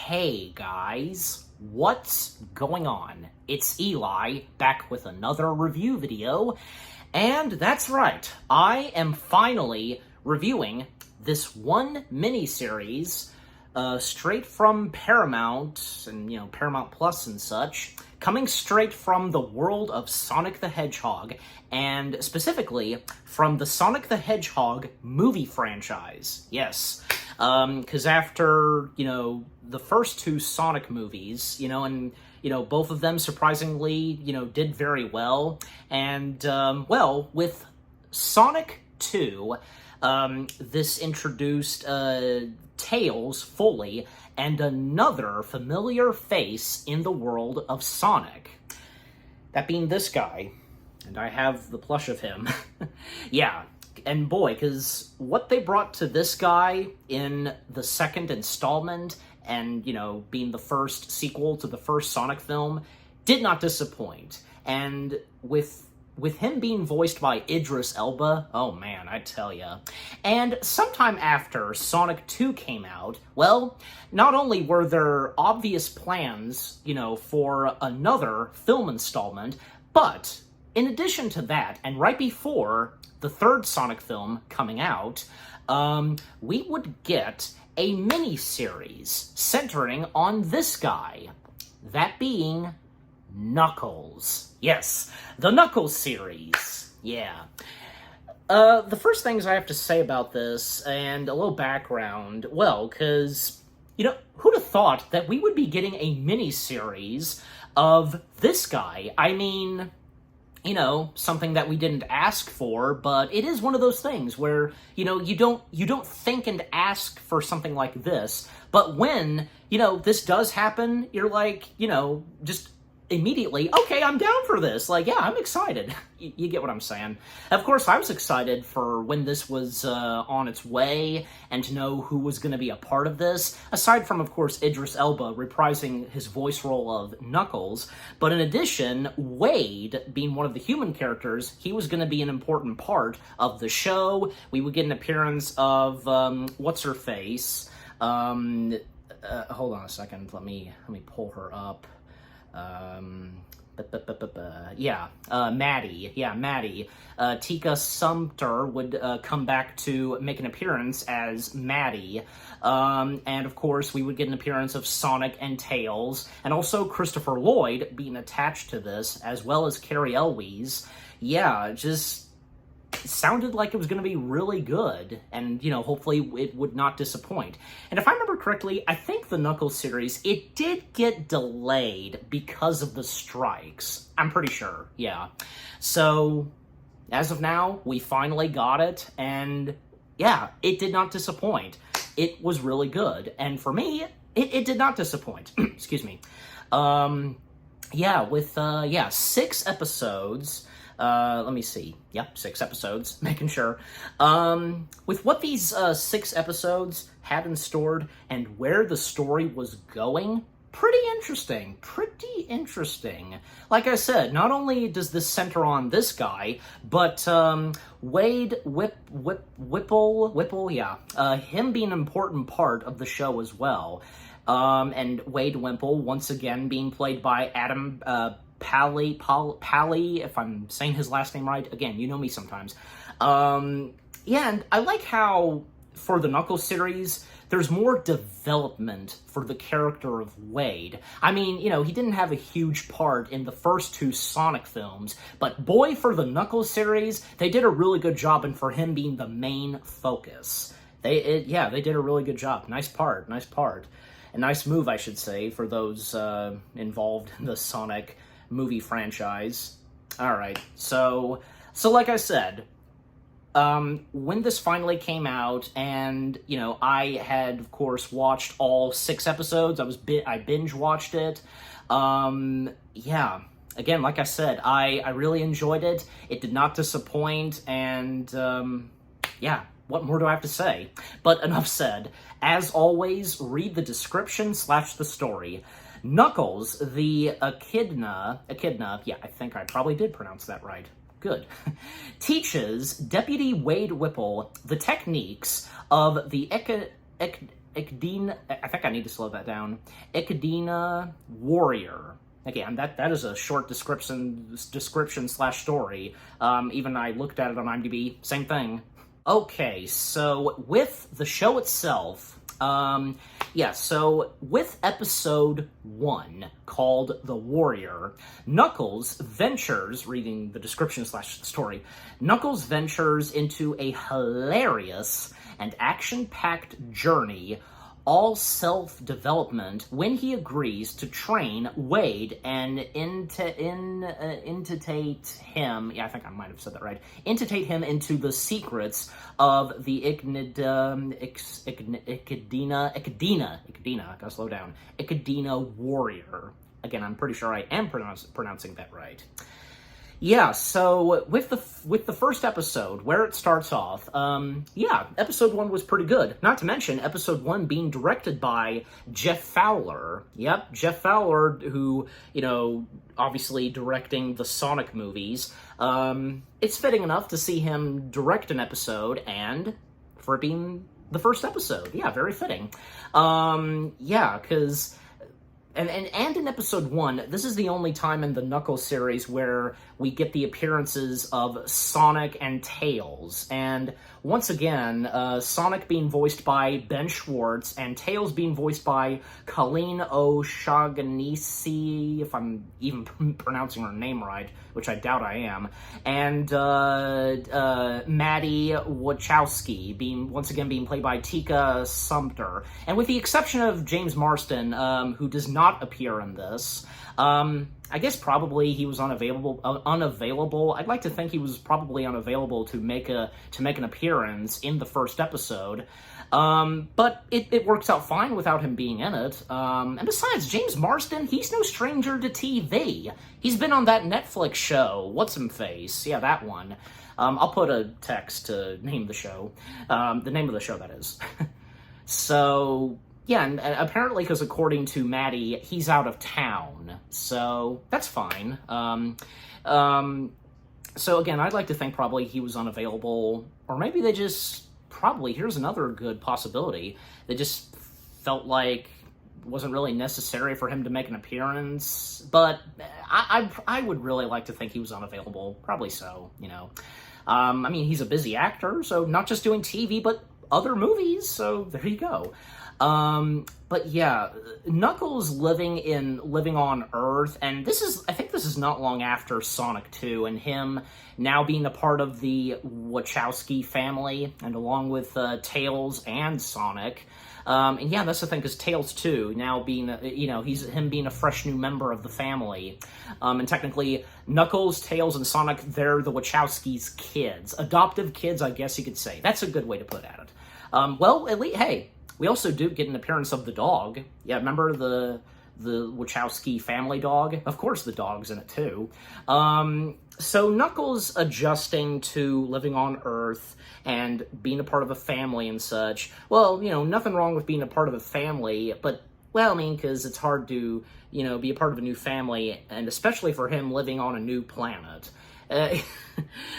Hey guys, what's going on? It's Eli, back with another review video, and that's right, I am finally reviewing this one miniseries straight from Paramount, and Paramount Plus and such, coming straight from the world of Sonic the Hedgehog, and specifically from the Sonic the Hedgehog movie franchise. Yes. Because after, the first two Sonic movies, and both of them surprisingly, did very well. And, with Sonic 2, this introduced, Tails fully, and another familiar face in the world of Sonic. That being this guy, and I have the plush of him. Yeah. And boy, because what they brought to this guy in the second installment, and, being the first sequel to the first Sonic film, did not disappoint. And with him being voiced by Idris Elba, oh man, I tell ya. And sometime after Sonic 2 came out, well, not only were there obvious plans, for another film installment, but in addition to that, and right before the third Sonic film coming out, we would get a mini-series centering on this guy. That being Knuckles. Yes, the Knuckles series. Yeah. The first things I have to say about this, and a little background, well, because, who'd have thought that we would be getting a mini-series of this guy? I mean, something that we didn't ask for, but it is one of those things where, you don't think and ask for something like this, but when, this does happen, you're like, just immediately, okay, I'm down for this. Like, yeah, I'm excited. You get what I'm saying. Of course, I was excited for when this was on its way and to know who was going to be a part of this, aside from, of course, Idris Elba reprising his voice role of Knuckles. But in addition, Wade, being one of the human characters, he was going to be an important part of the show. We would get an appearance of, what's-her-face? Hold on a second. Let me pull her up. Maddie. Yeah, Maddie. Tika Sumpter would come back to make an appearance as Maddie. And of course, we would get an appearance of Sonic and Tails, and also Christopher Lloyd being attached to this, as well as Cary Elwes. Yeah, just sounded like it was going to be really good, and, hopefully it would not disappoint. And if I remember correctly, I think the Knuckles series, it did get delayed because of the strikes. I'm pretty sure, yeah. So, as of now, we finally got it, and yeah, it did not disappoint. It was really good, and for me, it did not disappoint. Excuse me. With 6 episodes. Let me see. Yep, 6 episodes, making sure. With what these 6 episodes had in store and where the story was going, pretty interesting. Like I said, not only does this center on this guy, but Wade Whipple, yeah, him being an important part of the show as well. And Wade Wimple, once again, being played by Adam Pally, if I'm saying his last name right. Again, you know me sometimes. And I like how, for the Knuckles series, there's more development for the character of Wade. I mean, he didn't have a huge part in the first 2 Sonic films, but boy, for the Knuckles series, they did a really good job, and for him being the main focus. They did a really good job. Nice part. A nice move, I should say, for those involved in the Sonic movie franchise. Alright, so like I said, when this finally came out, and, I had, of course, watched all 6 episodes, I binge-watched it, again, like I said, I really enjoyed it. It did not disappoint, and, what more do I have to say? But enough said. As always, read the description / the story. Knuckles, the echidna, yeah, I think I probably did pronounce that right. Good. Teaches Deputy Wade Whipple the techniques of the Echidna, I think I need to slow that down. Echidna Warrior. Again, that is a short description slash story. Even I looked at it on IMDb, same thing. Okay, so with the show itself, so with episode 1, called The Warrior, Knuckles ventures, reading the description slash story, Knuckles ventures into a hilarious and action-packed journey, all self-development, when he agrees to train Wade and intitate him, I think I might have said that right, intitate him into the secrets of the Echidna, I gotta slow down, Echidna Warrior. Again, I'm pretty sure I am pronouncing that right. Yeah, so with the first episode, where it starts off, episode 1 was pretty good. Not to mention, episode 1 being directed by Jeff Fowler. Yep, Jeff Fowler, who, obviously directing the Sonic movies. It's fitting enough to see him direct an episode, and for it being the first episode. Yeah, very fitting. Because... And in episode 1, this is the only time in the Knuckles series where we get the appearances of Sonic and Tails. And once again, Sonic being voiced by Ben Schwartz, and Tails being voiced by Colleen O'Shaughnessy, if I'm even pronouncing her name right, which I doubt I am, and Maddie Wachowski, once again being played by Tika Sumpter. And with the exception of James Marsden, who does not appear in this, I guess probably he was unavailable. I'd like to think he was probably unavailable to make an appearance in the first episode. But it works out fine without him being in it. And besides, James Marsden, he's no stranger to TV. He's been on that Netflix show, What's-Him-Face? Yeah, that one. I'll put a text to name the show. The name of the show, that is. So... yeah, and apparently, because according to Maddie, he's out of town, so that's fine. So again, I'd like to think probably he was unavailable, or maybe they just, here's another good possibility, they just felt like it wasn't really necessary for him to make an appearance, but I would really like to think he was unavailable, probably so, I mean, he's a busy actor, so not just doing TV, but other movies, so there you go. But yeah, Knuckles living on Earth, and I think this is not long after Sonic 2, and him now being a part of the Wachowski family, and along with Tails and Sonic. And yeah, that's the thing, because Tails too, now being, him being a fresh new member of the family. And technically, Knuckles, Tails, and Sonic, they're the Wachowskis' kids. Adoptive kids, I guess you could say. That's a good way to put at it. Well, at least, hey, we also do get an appearance of the dog. Yeah, remember the Wachowski family dog? Of course the dog's in it too. So Knuckles adjusting to living on Earth and being a part of a family and such. Well, nothing wrong with being a part of a family, but, well, I mean, because it's hard to, be a part of a new family, and especially for him living on a new planet. And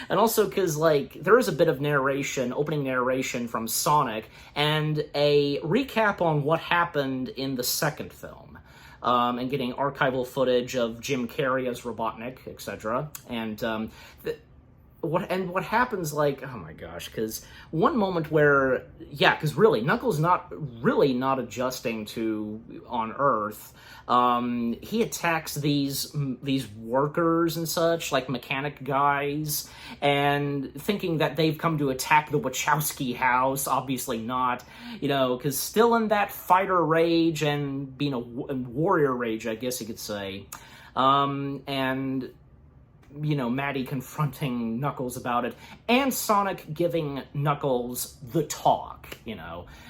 also because, there is a bit of opening narration from Sonic, and a recap on what happened in the second film, and getting archival footage of Jim Carrey as Robotnik, etc. And what happens, oh my gosh, because one moment where, because really, Knuckles not adjusting to on Earth. He attacks these workers and such, like mechanic guys, and thinking that they've come to attack the Wachowski house. Obviously not, because still in that fighter rage and being a warrior rage, I guess you could say. And Maddie confronting Knuckles about it, and Sonic giving Knuckles the talk,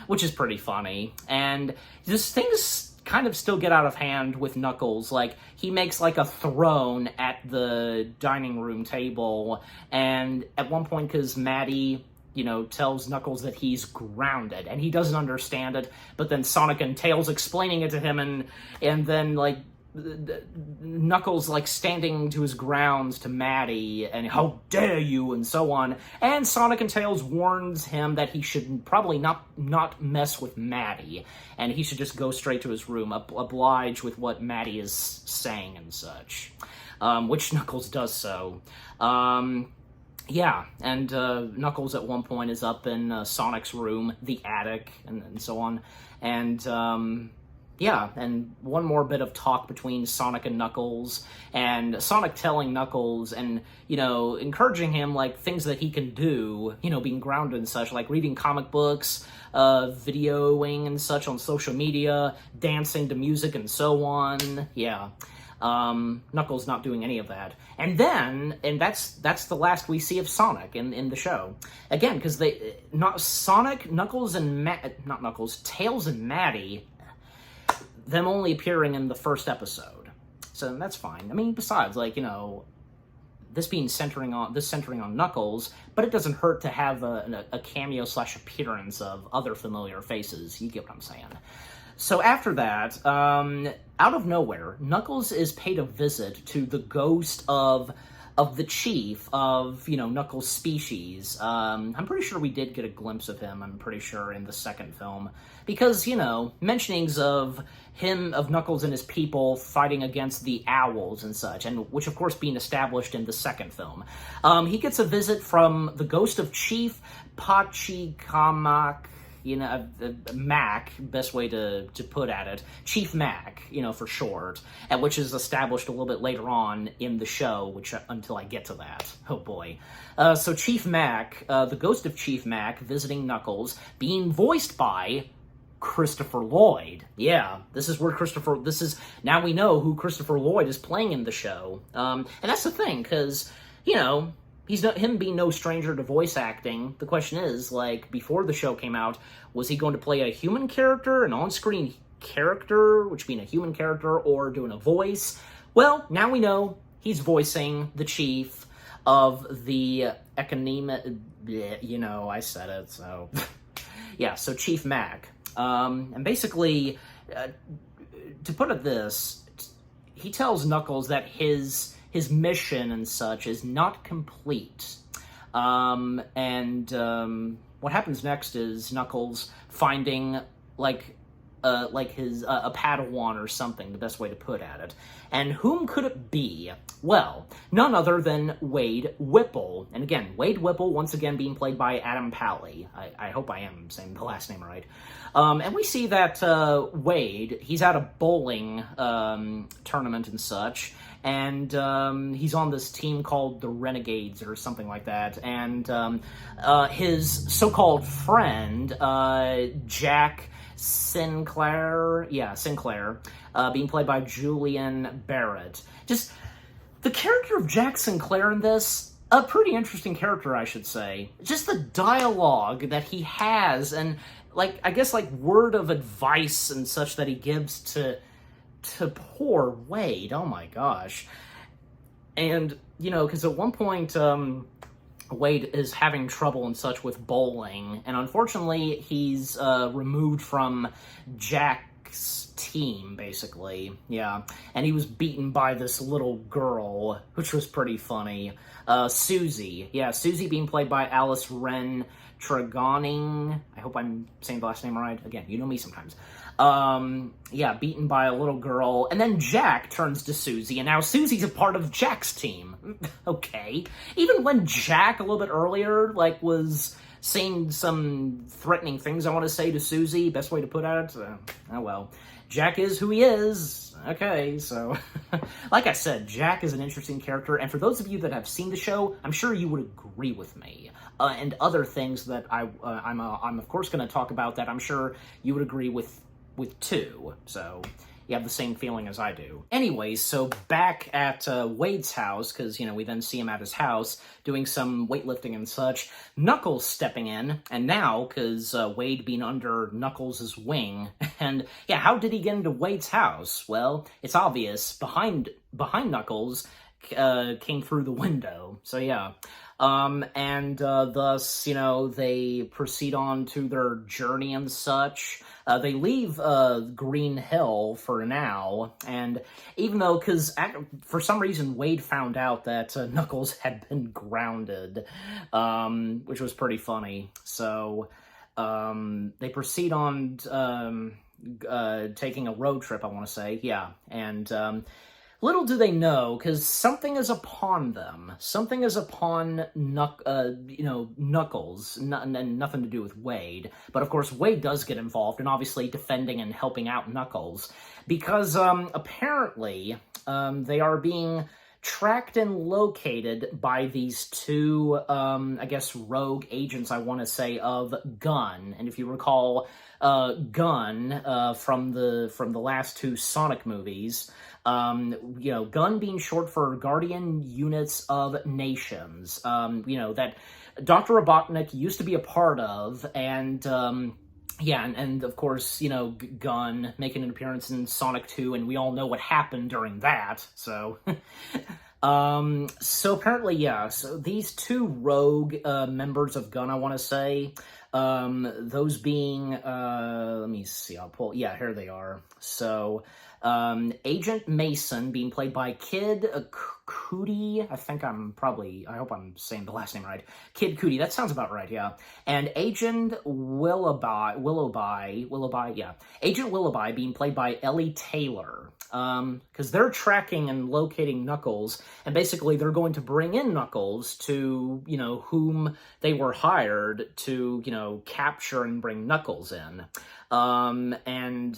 which is pretty funny. And just things kind of still get out of hand with Knuckles. He makes a throne at the dining room table, and at one point, because Maddie tells Knuckles that he's grounded, and he doesn't understand it, but then Sonic and Tails explaining it to him, and then, Knuckles, like, standing to his grounds to Maddie, and how dare you, and so on. And Sonic and Tails warns him that he should probably not mess with Maddie, and he should just go straight to his room, oblige with what Maddie is saying and such. Which Knuckles does so. Yeah, and Knuckles at one point is up in Sonic's room, the attic, and so on. And, yeah, and one more bit of talk between Sonic and Knuckles, and Sonic telling Knuckles and, you know, encouraging him, like, things that he can do, you know, being grounded and such, like reading comic books, videoing and such on social media, dancing to music and so on, yeah. Knuckles not doing any of that. And that's the last we see of Sonic in the show. Again, because Sonic, Knuckles, and not Knuckles, Tails and Maddie, them only appearing in the first episode. So that's fine. I mean, besides, like, you know, this centering on Knuckles, but it doesn't hurt to have a cameo / appearance of other familiar faces. You get what I'm saying. So after that, out of nowhere, Knuckles is paid a visit to the ghost of the chief of, you know, Knuckles' species. I'm pretty sure we did get a glimpse of him, I'm pretty sure, in the second film. Because, you know, mentionings of Knuckles and his people fighting against the owls and such, and which, of course, being established in the second film. He gets a visit from the ghost of Chief Pachacamac, you know, Mac, best way to put at it, Chief Mac, you know, for short, and which is established a little bit later on in the show, which until I get to that, oh boy. So Chief Mac, the ghost of Chief Mac, visiting Knuckles, being voiced by Christopher Lloyd. Yeah, now we know who Christopher Lloyd is playing in the show. And that's the thing, because, you know, him being no stranger to voice acting. The question is, like, before the show came out, was he going to play a human character, an on-screen character, which being a human character, or doing a voice? Well, now we know he's voicing the chief of the you know, I said it, so... yeah, so Chief Mac. And basically, to put it this, he tells Knuckles that his mission and such is not complete. What happens next is Knuckles finding, like his a Padawan or something, the best way to put at it. And whom could it be? Well, none other than Wade Whipple. And again, Wade Whipple, once again being played by Adam Pally. I hope I am saying the last name right. And we see that Wade, he's at a bowling tournament and such, and he's on this team called the Renegades or something like that. And his so-called friend, Jack Sinclair, being played by Julian Barrett. Just, the character of Jack Sinclair in this, a pretty interesting character, I should say. Just the dialogue that he has, and, like, I guess, like, word of advice and such that he gives to poor Wade, oh my gosh. And, you know, because at one point, Wade is having trouble and such with bowling, and unfortunately, he's removed from Jack's team, basically, yeah. And he was beaten by this little girl, which was pretty funny. Susie, yeah, Susie being played by Alice Wren Tregoning. I hope I'm saying the last name right. Again, you know me sometimes. Yeah, beaten by a little girl, and then Jack turns to Susie, and now Susie's a part of Jack's team. Okay. Even when Jack, a little bit earlier, like, was saying some threatening things, I want to say, to Susie, best way to put it, oh well. Jack is who he is. Okay, so, like I said, Jack is an interesting character, and for those of you that have seen the show, I'm sure you would agree with me. And other things that I'm of course going to talk about that I'm sure you would agree with too. So you have the same feeling as I do. Anyways, so back at Wade's house, because, you know, we then see him at his house doing some weightlifting and such, Knuckles stepping in, and now, because Wade being under Knuckles' wing, and yeah, how did he get into Wade's house? Well, it's obvious, behind Knuckles came through the window, so yeah. and thus, they proceed on to their journey and such. They leave Green Hill for now, and even though, because for some reason Wade found out that Knuckles had been grounded, which was pretty funny. So they proceed on taking a road trip, I want to say, yeah, and little do they know, because something is upon them. Something is upon Knuckles, and nothing to do with Wade. But of course, Wade does get involved, and obviously defending and helping out Knuckles, because apparently they are being tracked and located by these two, I guess, rogue agents, I want to say, of Gun. And if you recall, Gun from the last two Sonic movies, Gun being short for Guardian Units of Nations, that Dr. Robotnik used to be a part of, and yeah, and of course, Gun making an appearance in Sonic 2, and we all know what happened during that, so... so apparently, yeah, so these two rogue, members of Gun, I want to say, those being, let me see, yeah, here they are. So, Agent Mason being played by Kid Cudi. I hope I'm saying the last name right. Kid Cudi, that sounds about right, yeah. And Agent Willoughby, yeah. Agent Willoughby being played by Ellie Taylor. Because they're tracking and locating Knuckles, and basically they're going to bring in Knuckles to, whom they were hired to, capture and bring Knuckles in. And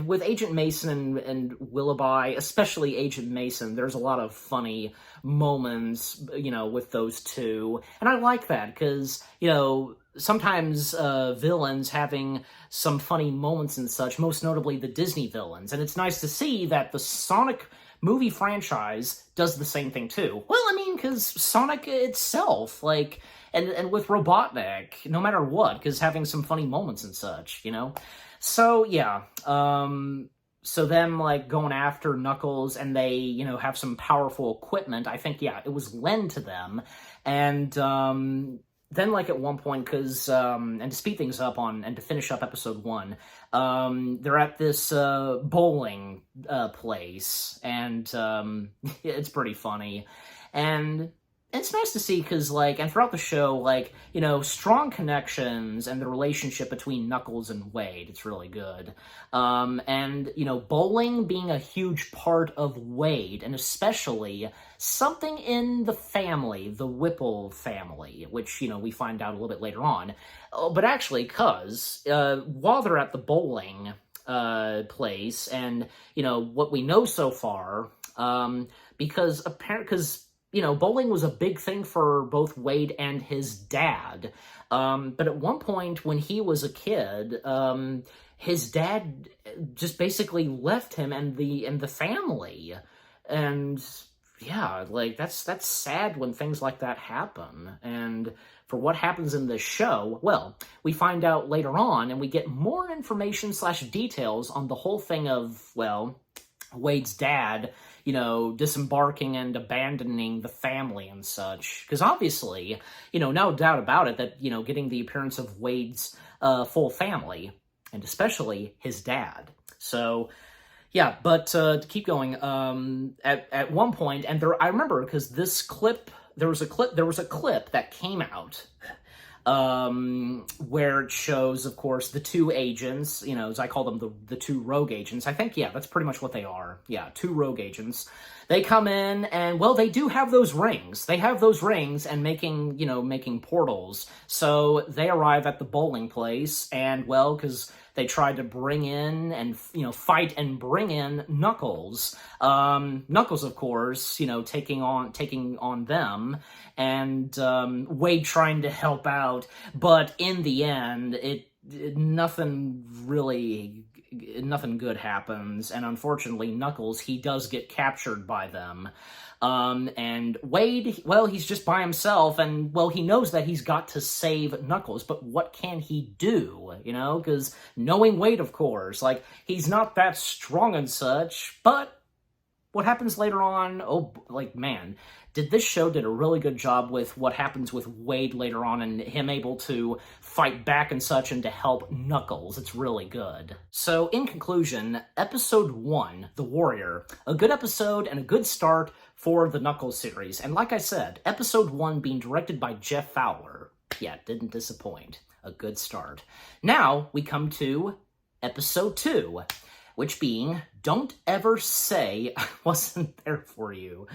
with Agent Mason and Willoughby, especially Agent Mason, there's a lot of funny moments, with those two. And I like that, because, sometimes villains having some funny moments and such, most notably the Disney villains. And it's nice to see that the Sonic movie franchise does the same thing too. Well, I mean, because Sonic itself, and with Robotnik, no matter what, because having some funny moments and such, So, yeah, so them, going after Knuckles, and they, have some powerful equipment. I think, yeah, it was lent to them, and, then, at one point, because, and to speed things up and to finish up episode 1, they're at this, bowling, place, and, it's pretty funny, and it's nice to see, because, and throughout the show, strong connections and the relationship between Knuckles and Wade, it's really good. And, bowling being a huge part of Wade, and especially something in the family, the Whipple family, which, we find out a little bit later on. But actually, because, while they're at the bowling, place, and, what we know so far, because bowling was a big thing for both Wade and his dad. But at one point when he was a kid, his dad just basically left him and the family. And yeah, that's sad when things like that happen. And for what happens in this show, well, we find out later on, and we get more information / details on the whole thing of, well, Wade's dad, disembarking and abandoning the family and such. Because obviously, no doubt about it that, getting the appearance of Wade's full family, and especially his dad. So, yeah, but to keep going, at one point, and I remember, because there was a clip that came out, where it shows, of course, the two agents, as I call them, the two rogue agents. I think, yeah, that's pretty much what they are. Yeah, two rogue agents. They come in, and, well, they do have those rings. They have those rings and making portals. So they arrive at the bowling place, and, well, because they tried to bring in and, fight and bring in Knuckles. Knuckles, of course, taking on them, and Wade trying to help out, but in the end, nothing good happens, and unfortunately, Knuckles, he does get captured by them. And Wade, well, he's just by himself, and, well, he knows that he's got to save Knuckles, but what can he do, because knowing Wade, of course, he's not that strong and such, but what happens later on, oh, like, man, this show did a really good job with what happens with Wade later on and him able to fight back and such and to help Knuckles. It's really good. So, in conclusion, episode 1, The Warrior, a good episode and a good start for the Knuckles series. And like I said, episode 1 being directed by Jeff Fowler, yeah, didn't disappoint. A good start. Now, we come to episode 2, which being, Don't Ever Say I Wasn't There For You.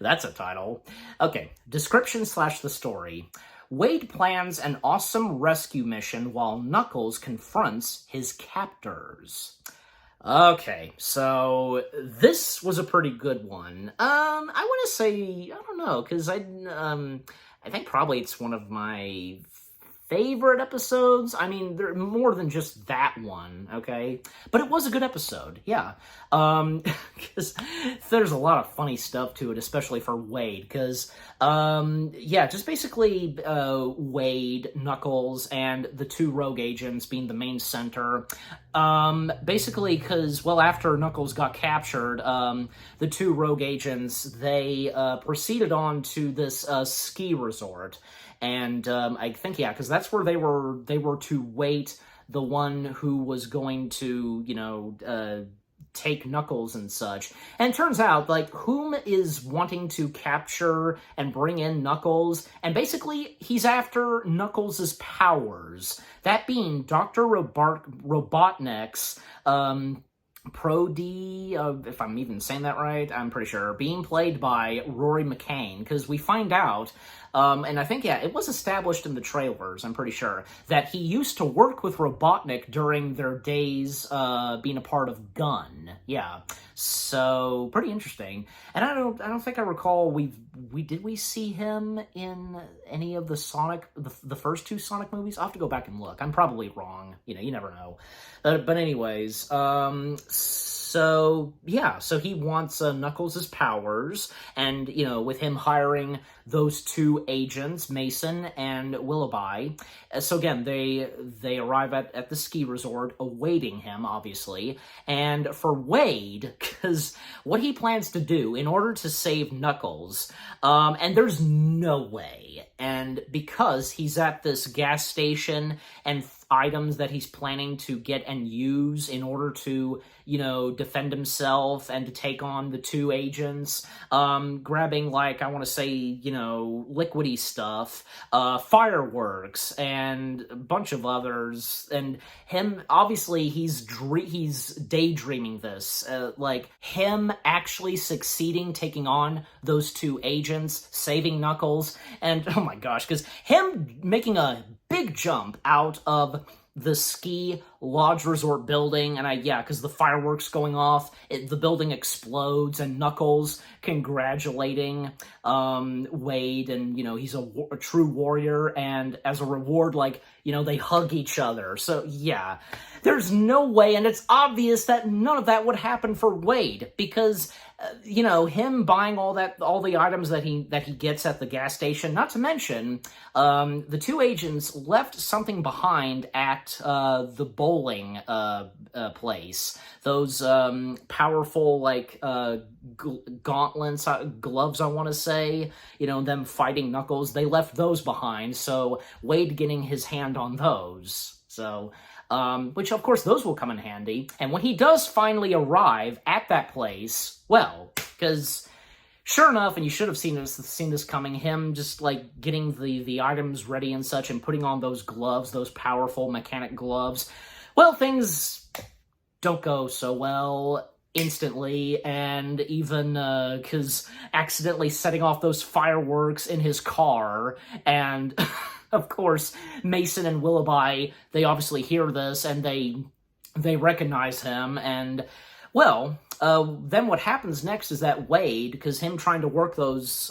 That's a title. Okay, description / the story. Wade plans an awesome rescue mission while Knuckles confronts his captors. Okay, so this was a pretty good one. I want to say, I don't know, because I think probably it's one of my favorite episodes. I mean, there more than just that one, okay? But it was a good episode, yeah. Because there's a lot of funny stuff to it, especially for Wade, because, yeah, just basically Wade, Knuckles, and the 2 rogue agents being the main center. Basically, because, well, after Knuckles got captured, the 2 rogue agents, they proceeded on to this ski resort. And I think, yeah, because that's where they were to wait the one who was going to, you know, take Knuckles and such. And it turns out, like, whom is wanting to capture and bring in Knuckles? And basically, he's after Knuckles' powers. That being Dr. Robotnik's, Pro-D, if I'm even saying that right, I'm pretty sure, being played by Rory McCann, because we find out, and I think, yeah, it was established in the trailers, I'm pretty sure, that he used to work with Robotnik during their days being a part of Gun. Yeah, so pretty interesting. And I don't think I recall did we see him in any of the Sonic, the first 2 Sonic movies? I'll have to go back and look. I'm probably wrong. You know, you never know. But anyways, so, yeah, so he wants Knuckles' powers, and, you know, with him hiring those 2 agents, Mason and Willoughby. So again, they arrive at the ski resort, awaiting him, obviously, and for Wade, because what he plans to do in order to save Knuckles, and there's no way, and because he's at this gas station and items that he's planning to get and use in order to, you know, defend himself and to take on the 2 agents, grabbing, like, I want to say, you know, liquidy stuff, fireworks, and a bunch of others, and him, obviously, he's daydreaming this, like, him actually succeeding taking on those 2 agents, saving Knuckles, and, oh my gosh, because him making a big jump out of the ski lodge resort building, and because the fireworks going off, the building explodes, and Knuckles congratulating Wade, and, you know, he's a true warrior, and as a reward, like, you know, they hug each other. So, yeah, there's no way, and it's obvious that none of that would happen for Wade, because, you know, him buying all the items that he gets at the gas station, not to mention, the 2 agents left something behind at the bowling place. Those powerful, like, gauntlets, gloves, I want to say, you know, them fighting Knuckles, they left those behind, so Wade getting his hand on those. So, which, of course, those will come in handy. And when he does finally arrive at that place, well, because sure enough, and you should have seen this coming, him just, like, getting the items ready and such and putting on those gloves, those powerful mechanic gloves, well, things don't go so well instantly, and even, because accidentally setting off those fireworks in his car, and... Of course, Mason and Willoughby, they obviously hear this, and they recognize him, and, well, then what happens next is that Wade, because him trying to work those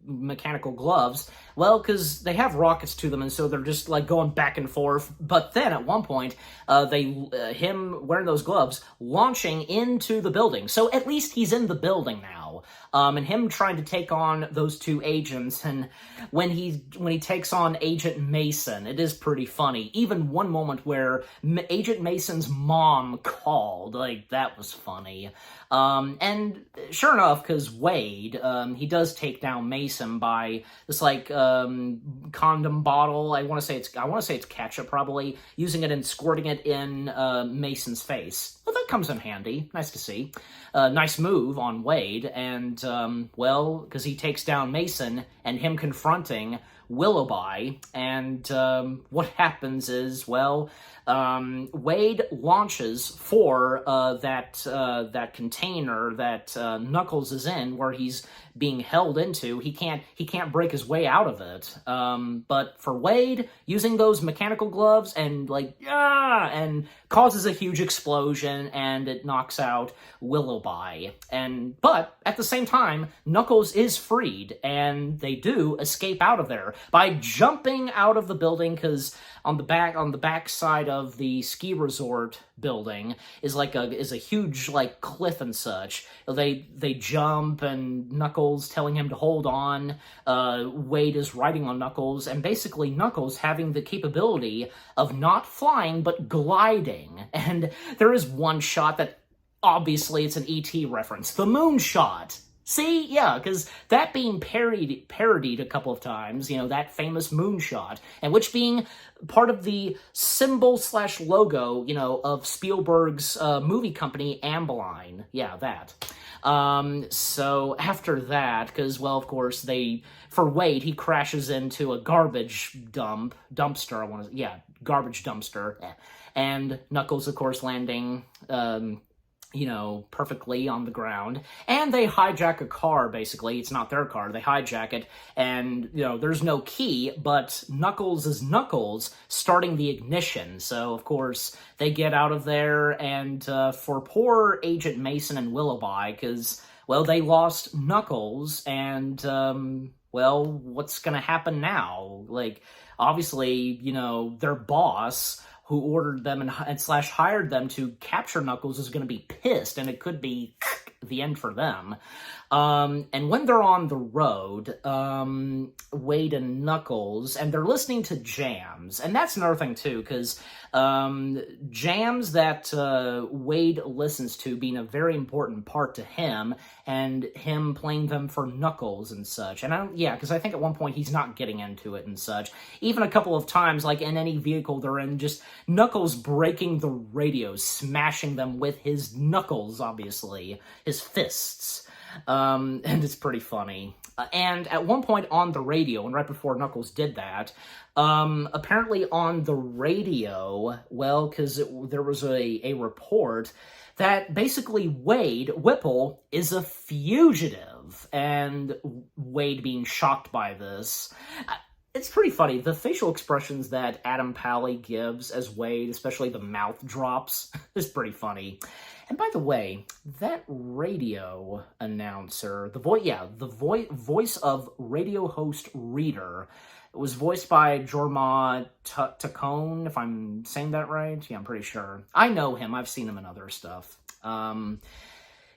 mechanical gloves, well, because they have rockets to them, and so they're just, like, going back and forth, but then, at one point, him wearing those gloves, launching into the building, so at least he's in the building now. now. And him trying to take on those two agents, and when he takes on Agent Mason, it is pretty funny. Even one moment where Agent Mason's mom called, like, that was funny. And sure enough, because Wade, he does take down Mason by this, like, condom bottle. I want to say it's ketchup, probably, using it and squirting it in Mason's face. Well, that comes in handy. Nice to see. Nice move on Wade, and, well, because he takes down Mason, and him confronting Willoughby, and what happens is, well, Wade launches for that container that Knuckles is in, where he's being held into. He can't break his way out of it. But for Wade, using those mechanical gloves and and causes a huge explosion, and it knocks out Willoughby. But at the same time, Knuckles is freed, and they do escape out of there by jumping out of the building, because on the back side of the ski resort building is a huge, like, cliff and such. They jump, and Knuckles telling him to hold on. Wade is riding on Knuckles, and basically Knuckles having the capability of not flying but gliding. And there is one shot that obviously it's an E.T. reference, the moonshot. See? Yeah, because that being parodied a couple of times, that famous moonshot, and which being part of the symbol/logo, of Spielberg's movie company, Amblin. Yeah, that. So after that, because, well, of course, for Wade, he crashes into a garbage dumpster, garbage dumpster, and Knuckles, of course, landing, perfectly on the ground, and they hijack a car, basically. It's not their car, they hijack it, and, there's no key, but Knuckles is Knuckles starting the ignition, so, of course, they get out of there, and, for poor Agent Mason and Willoughby, because, well, they lost Knuckles, and, well, what's gonna happen now? Like, obviously, their boss, who ordered them and hired them to capture Knuckles, is going to be pissed, and it could be the end for them. And when they're on the road, Wade and Knuckles, and they're listening to jams, and that's another thing too, because jams that Wade listens to being a very important part to him, and him playing them for Knuckles and such. And because I think at one point he's not getting into it and such. Even a couple of times, like in any vehicle they're in, just Knuckles breaking the radios, smashing them with his knuckles, obviously, his fists. And it's pretty funny. And at one point on the radio, and right before Knuckles did that, apparently on the radio, well, because there was a report that basically Whipple, is a fugitive, and Wade being shocked by this. It's pretty funny. The facial expressions that Adam Pally gives as Wade, especially the mouth drops, is pretty funny. And by the way, that radio announcer, the voice of radio host Reader, was voiced by Jorma Taccone, if I'm saying that right. Yeah, I'm pretty sure. I know him. I've seen him in other stuff.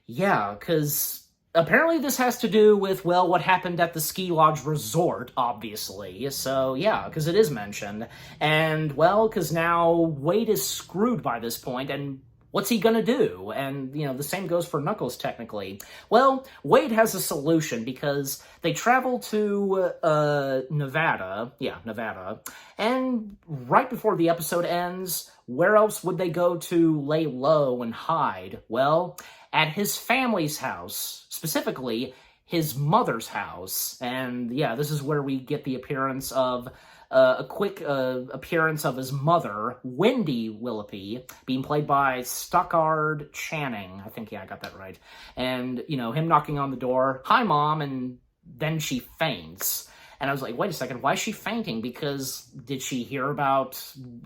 Because apparently this has to do with, well, what happened at the Ski Lodge Resort, obviously. So, yeah, because it is mentioned. And, well, because now Wade is screwed by this point, and what's he gonna do? And, the same goes for Knuckles, technically. Well, Wade has a solution, because they travel to Nevada, and right before the episode ends, where else would they go to lay low and hide? Well, at his family's house, specifically his mother's house. And yeah, this is where we get the appearance of a quick appearance of his mother, Wendy Willoughby, being played by Stockard Channing. I think, I got that right. And, him knocking on the door, "Hi, Mom," and then she faints. And I was like, wait a second, why is she fainting? Because did she hear about,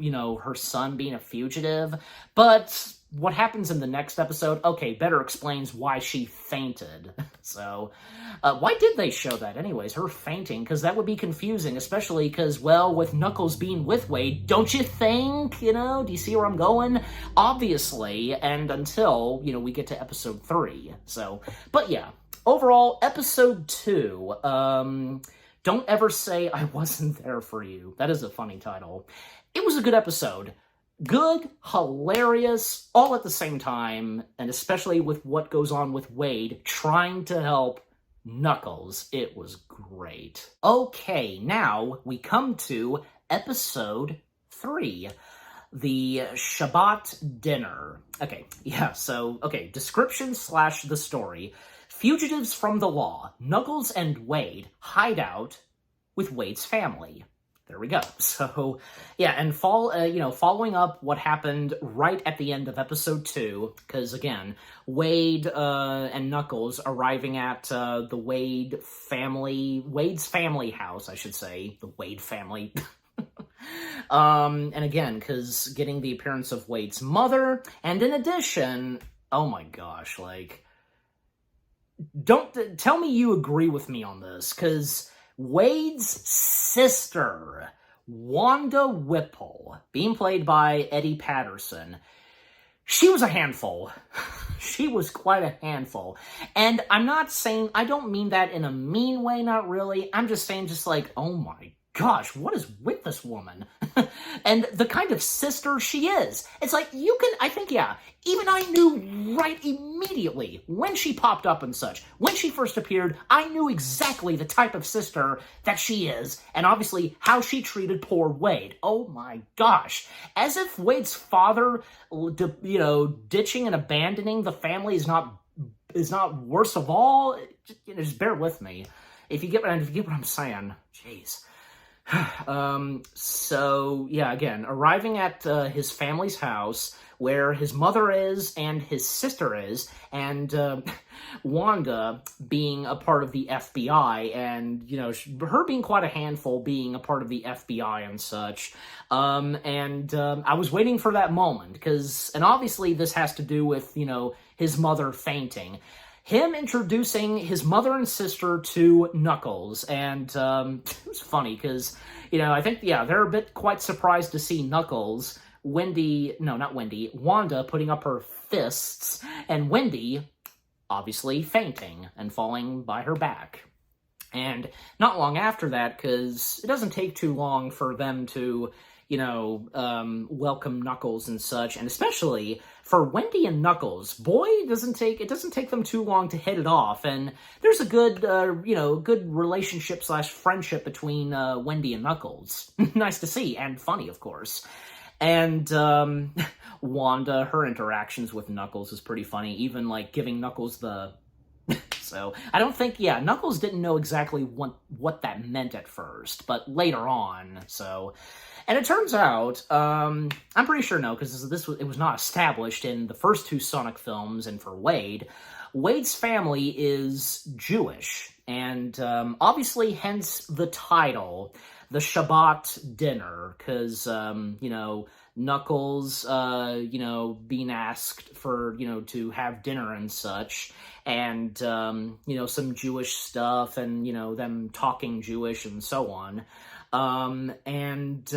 her son being a fugitive? But what happens in the next episode, better explains why she fainted. So, why did they show that anyways, her fainting? Because that would be confusing, especially because, well, with Knuckles being with Wade, don't you think, do you see where I'm going? Obviously, and until, we get to episode 3. So, but yeah. overall, episode 2, Don't Ever Say I Wasn't There For You. That is a funny title. It was a good episode. Good, hilarious, all at the same time, and especially with what goes on with Wade trying to help Knuckles. It was great. Okay, now we come to episode 3. The Shabbat Dinner. Okay, description / the story. Fugitives from the law, Knuckles and Wade hide out with Wade's family. There we go. So, yeah, and following up what happened right at the end of episode 2, because again, Wade and Knuckles arriving at the Wade's family house, I should say, the Wade family. And again, because getting the appearance of Wade's mother, and in addition, oh my gosh, like, don't tell me you agree with me on this, because Wade's sister, Wanda Whipple, being played by Eddie Patterson, she was a handful. She was quite a handful. And I don't mean that in a mean way, not really. I'm just saying oh my gosh, what is with this woman? And the kind of sister she is. It's like, even I knew right immediately when she popped up and such. When she first appeared, I knew exactly the type of sister that she is, and obviously how she treated poor Wade. Oh my gosh. As if Wade's father, ditching and abandoning the family is not worst of all. Just bear with me. If you get what I'm saying. Jeez. So, yeah, again, arriving at his family's house, where his mother is and his sister is, and Wanda being a part of the FBI, and, her being quite a handful, being a part of the FBI and such. I was waiting for that moment, and obviously this has to do with, his mother fainting. Him introducing his mother and sister to Knuckles, and it was funny because, I think, they're a bit quite surprised to see Knuckles, Wanda putting up her fists, and Wendy obviously fainting and falling by her back. And not long after that, because it doesn't take too long for them to, welcome Knuckles and such, and especially for Wendy and Knuckles, it doesn't take them too long to hit it off, and there's a good, good relationship / friendship between Wendy and Knuckles. Nice to see, and funny, of course. And Wanda, her interactions with Knuckles is pretty funny, even, giving Knuckles the... So, I don't think, Knuckles didn't know exactly what that meant at first, but later on, so... And it turns out, I'm pretty sure no, because it was not established in the first 2 Sonic films, and for Wade's family is Jewish, and obviously hence the title, the Shabbat Dinner, because, Knuckles, being asked for, to have dinner and such, and, some Jewish stuff, and, them talking Jewish and so on. And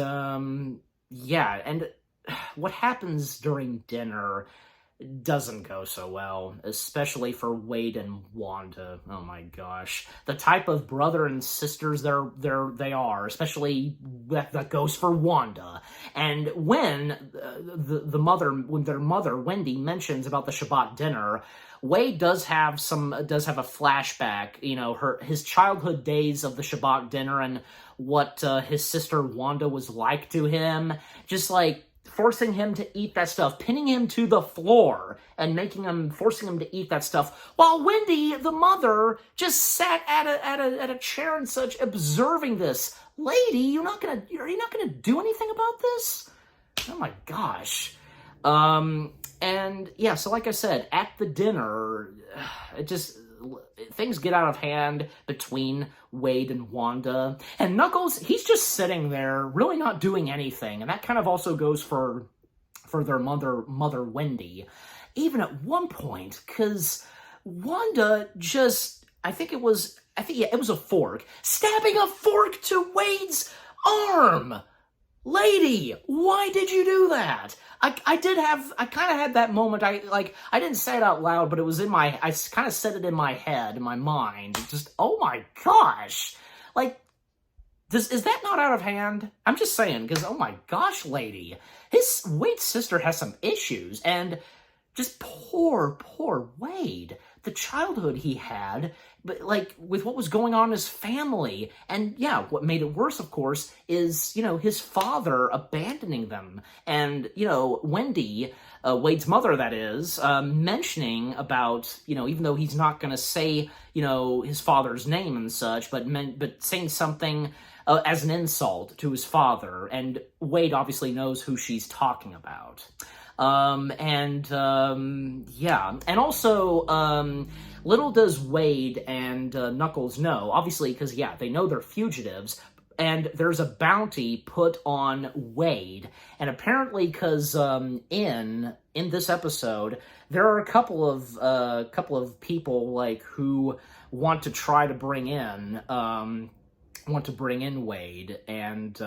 what happens during dinner doesn't go so well, especially for Wade and Wanda. Oh my gosh. The type of brother and sisters they are, especially that goes for Wanda. And when their mother, Wendy, mentions about the Shabbat dinner, Wade does have a flashback, his childhood days of the Shabbat dinner and what his sister Wanda was like to him, just forcing him to eat that stuff, pinning him to the floor, and forcing him to eat that stuff, while Wendy, the mother, just sat at a chair and such, observing this. Lady, are you not gonna do anything about this? Oh my gosh. So like I said, at the dinner, things get out of hand between Wade and Wanda. And Knuckles, he's just sitting there, really not doing anything. And that kind of also goes for their mother Wendy. Even at one point, because Wanda it was a fork, stabbing a fork to Wade's arm. Lady, why did you do that? I kind of had that moment. I didn't say it out loud, but it was I kind of said it in my head, in my mind. Just, oh my gosh. Like, is that not out of hand? I'm just saying, because, oh my gosh, lady. Wade's sister has some issues, and just poor Wade. The childhood he had, but like with what was going on in his family. And yeah, what made it worse, of course, is, his father abandoning them. And, Wendy, Wade's mother, that is, mentioning about, even though he's not going to say, his father's name and such, but saying something as an insult to his father. And Wade obviously knows who she's talking about. Yeah. And also, little does Wade and Knuckles know, obviously, because, yeah, they know they're fugitives, and there's a bounty put on Wade. And apparently, because in this episode, there are a couple of people, like, who want to try to bring in Wade. And,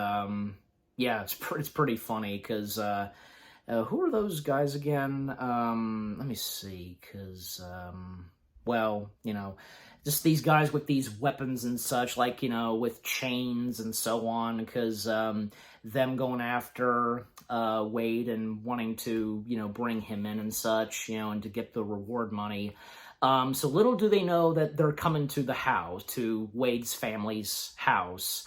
yeah, it's pretty funny, because... who are those guys again? Let me see, because, well, just these guys with these weapons and such, like, with chains and so on, because, them going after, Wade and wanting to, bring him in and such, and to get the reward money. So little do they know that they're coming to the house, to Wade's family's house.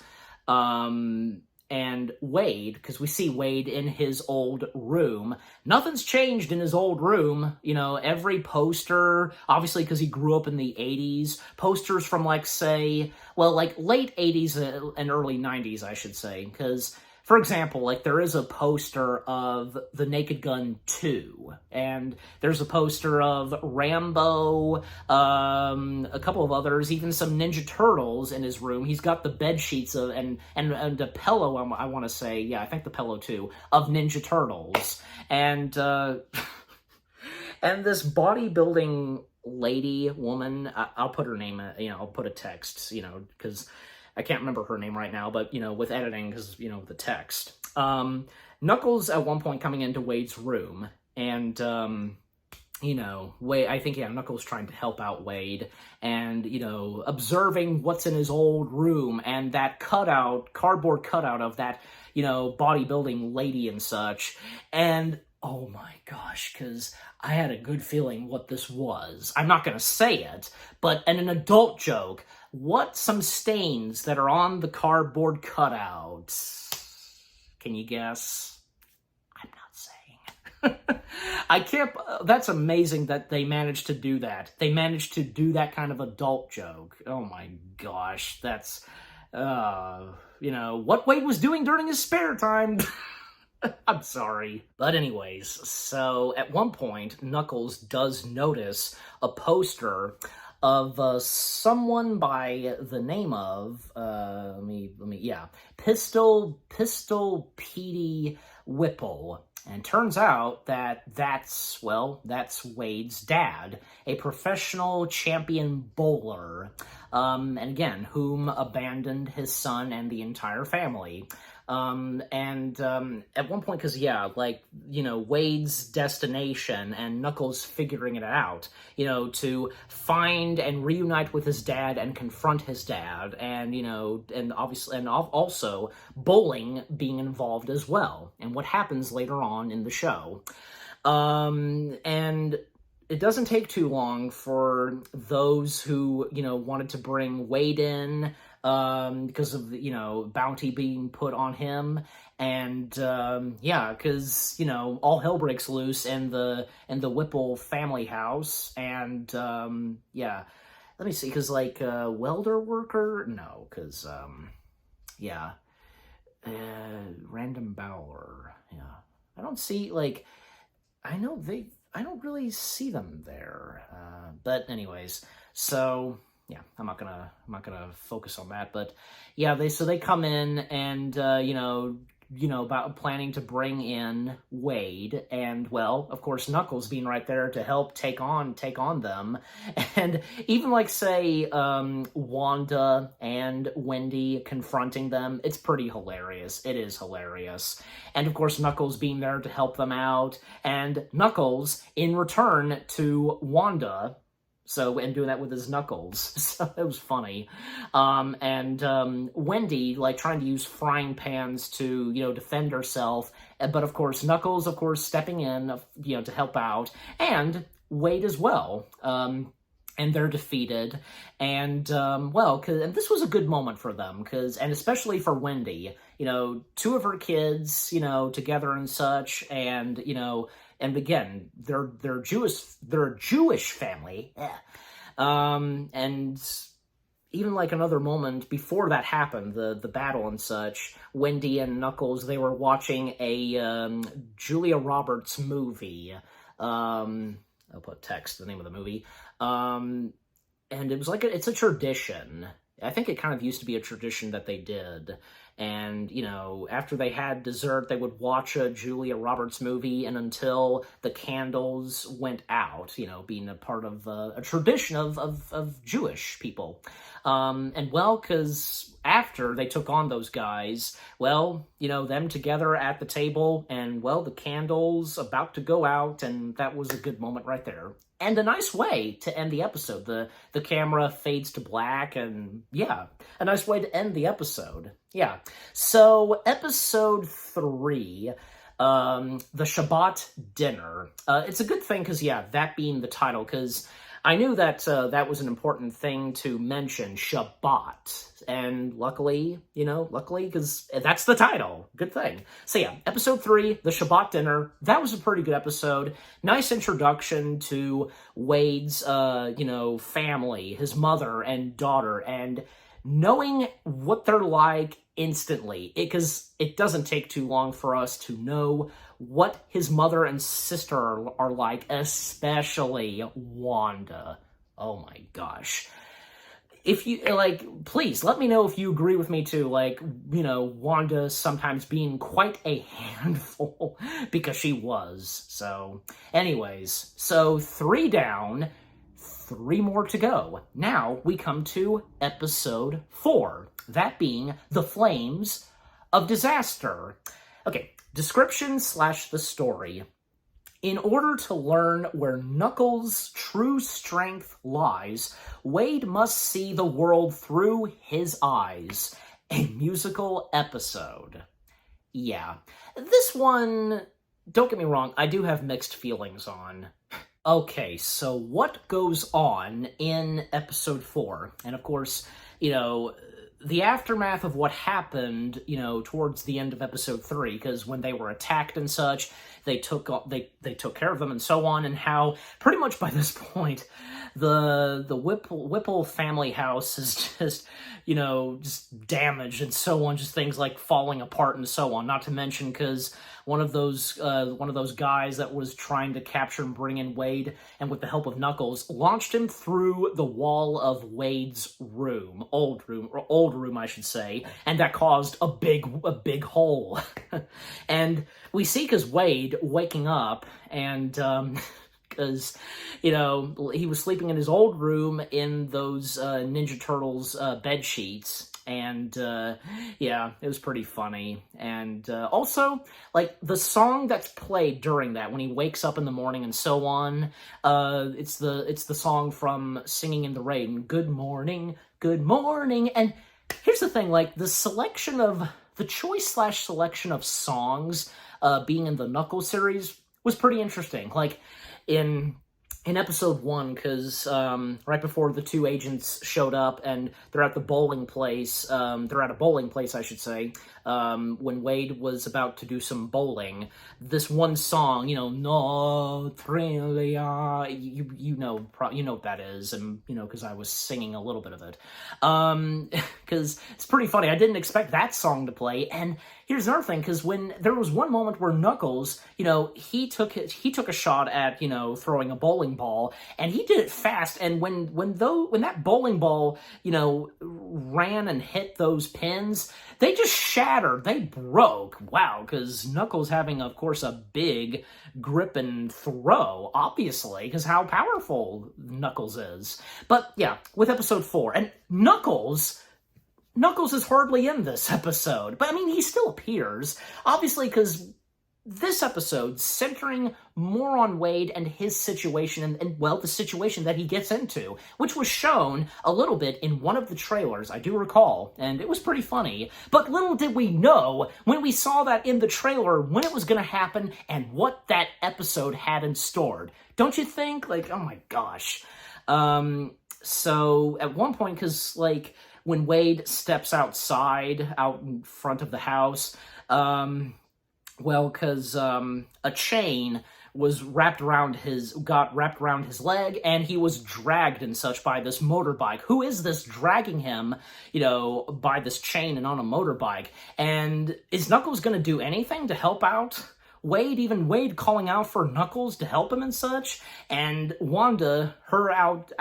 And Wade, because we see Wade in his old room. Nothing's changed in his old room. Every poster, obviously because he grew up in the 80s, posters from, like, say, well, like, late 80s and early 90s, I should say, because... For example, like, there is a poster of The Naked Gun 2, and there's a poster of Rambo, a couple of others, even some Ninja Turtles in his room. He's got the bed sheets and a pillow, I want to say, yeah, I think the pillow too, of Ninja Turtles. And, and this bodybuilding woman, I'll put her name, I'll put a text, because... I can't remember her name right now, but, with editing, because, the text. Knuckles, at one point, coming into Wade's room, and, Wade, I think, yeah, Knuckles trying to help out Wade, and, observing what's in his old room, and that cardboard cutout of that, bodybuilding lady and such, and, oh my gosh, because I had a good feeling what this was. I'm not going to say it, but in an adult joke, what some stains that are on the cardboard cutouts? Can you guess? I'm not saying. I can't... That's amazing that they managed to do that. They managed to do that kind of adult joke. Oh my gosh, that's... what Wade was doing during his spare time... I'm sorry. But anyways, so at one point, Knuckles does notice a poster of someone by the name of, Pistol Petey Whipple. And turns out that that's Wade's dad, a professional champion bowler, and again, whom abandoned his son and the entire family. At one point, because, yeah, like, Wade's destination and Knuckles figuring it out, to find and reunite with his dad and confront his dad, and, and obviously, and also bowling being involved as well, and what happens later on in the show. And it doesn't take too long for those who, wanted to bring Wade in, because of the, bounty being put on him, and, yeah, because, all hell breaks loose in the Whipple family house, and, yeah, let me see, because, like, welder worker? No, because, yeah, Random Bowler, yeah, I don't see, like, I don't really see them there, but anyways, so... Yeah, I'm not gonna focus on that, but yeah, they come in and about planning to bring in Wade, and, well, of course, Knuckles being right there to help take on them, and even, like, say, Wanda and Wendy confronting them, it's pretty hilarious. It is hilarious. And, of course, Knuckles being there to help them out, and Knuckles, in return to Wanda, and doing that with his knuckles. So it was funny. And Wendy, like, trying to use frying pans to, defend herself. But, of course, Knuckles, stepping in, to help out. And Wade as well. And they're defeated. And, and this was a good moment for them. And especially for Wendy. Two of her kids, together and such. And, and again, they're a Jewish family. And even like another moment before that happened, the battle and such, Wendy and Knuckles, they were watching a Julia Roberts movie. I'll put text, the name of the movie. And it was like, it's a tradition. I think it kind of used to be a tradition that they did. And, after they had dessert, they would watch a Julia Roberts movie, and until the candles went out, being a part of a tradition of Jewish people. Because after they took on those guys, them together at the table, and, the candles about to go out, and that was a good moment right there. And a nice way to end the episode. The camera fades to black, and yeah, a nice way to end the episode. Yeah. So, episode 3, the Shabbat dinner. It's a good thing, because, that being the title, because I knew that that was an important thing to mention, Shabbat. And luckily, because that's the title. Good thing. So yeah, episode 3, the Shabbat dinner. That was a pretty good episode. Nice introduction to Wade's, family, his mother and daughter, and knowing what they're like instantly. Because it doesn't take too long for us to know what his mother and sister are like, especially Wanda. Oh my gosh. If you, please let me know if you agree with me too, Wanda sometimes being quite a handful, because she was. So, anyways, 3 down, 3 more to go. Now we come to episode 4, that being The Flames of Disaster. Okay, description / the story. In order to learn where Knuckles' true strength lies, Wade must see the world through his eyes. A musical episode. Yeah. This one, don't get me wrong, I do have mixed feelings on. Okay, so what goes on in episode 4? And of course, the aftermath of what happened, towards the end of episode 3, because when they were attacked and such, they took care of them and so on, and how pretty much by this point, the Whipple family house is just, just damaged and so on, just things like falling apart and so on. Not to mention, because one of those guys that was trying to capture and bring in Wade, and with the help of Knuckles, launched him through the wall of Wade's old room, I should say, and that caused a big hole. And we see, because Wade waking up, and because he was sleeping in his old room in those Ninja Turtles bed sheets. And, it was pretty funny. And, also, the song that's played during that, when he wakes up in the morning and so on, it's the song from Singing in the Rain, Good Morning, Good Morning. And here's the thing, the choice / selection of songs, being in the Knuckles series was pretty interesting. In episode 1, because right before the 2 agents showed up, and they're at the bowling place, they're at a bowling place, I should say, when Wade was about to do some bowling, this one song, No Trillia, you know what that is, and, because I was singing a little bit of it, because it's pretty funny. I didn't expect that song to play, and here's another thing, because when there was one moment where Knuckles, he took a shot at, throwing a bowling ball, and he did it fast, and when that bowling ball, ran and hit those pins, they just shattered. They broke. Wow, because Knuckles having, of course, a big grip and throw, obviously, because how powerful Knuckles is. But yeah, with episode 4, and Knuckles is hardly in this episode, but I mean, he still appears, obviously, because this episode centering more on Wade and his situation and, well, the situation that he gets into, which was shown a little bit in one of the trailers, I do recall, and it was pretty funny. But little did we know when we saw that in the trailer when it was going to happen and what that episode had in store. Don't you think? Like, oh my gosh. So at one point, because, like, when Wade steps outside, out in front of the house, well, because a chain was got wrapped around his leg, and he was dragged and such by this motorbike. Who is this dragging him, by this chain and on a motorbike? And is Knuckles going to do anything to help out Wade? Even Wade calling out for Knuckles to help him and such, and Wanda, her out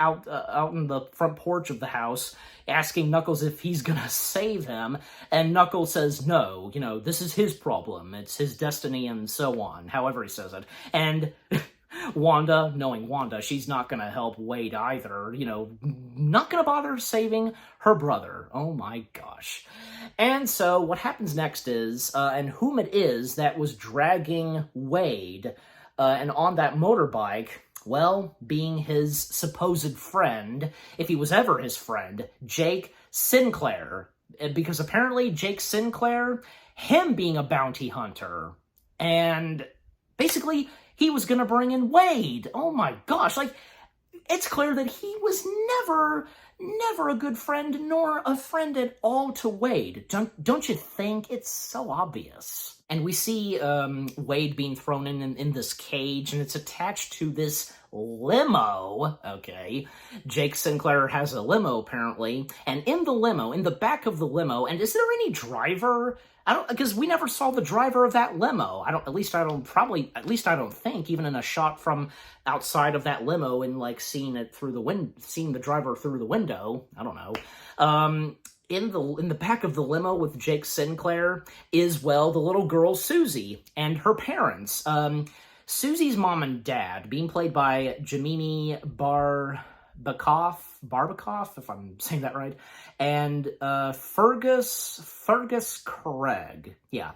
in the front porch of the house, asking Knuckles if he's gonna save him, and Knuckles says no, this is his problem, it's his destiny, and so on, however he says it. And Wanda, knowing Wanda, she's not gonna help Wade either, not gonna bother saving her brother. Oh my gosh. And so what happens next is, and whom it is that was dragging Wade, and on that motorbike, well, being his supposed friend, if he was ever his friend, Jake Sinclair. Because apparently Jake Sinclair, him being a bounty hunter, and basically he was going to bring in Wade. Oh my gosh, like, it's clear that he was never a good friend, nor a friend at all to Wade. Don't you think? It's so obvious. And we see Wade being thrown in this cage, and it's attached to this limo, okay? Jake Sinclair has a limo, apparently, and in the back of the limo, and is there any driver? Because we never saw the driver of that limo. At least I don't think, even in a shot from outside of that limo and, like, seeing the driver through the window. I don't know. In the back of the limo with Jake Sinclair is, well, the little girl Susie and her parents. Susie's mom and dad, being played by Jamimi Barbakov, if I'm saying that right, and Fergus Craig. Yeah.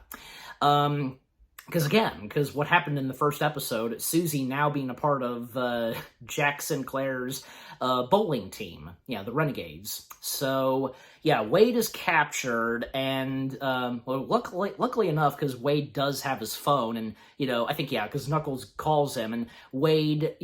Because what happened in the first episode, Susie now being a part of Jack Sinclair's bowling team. Yeah, the Renegades. So, yeah, Wade is captured, and, well, luckily enough, because Wade does have his phone, and, I think, yeah, because Knuckles calls him, and Wade,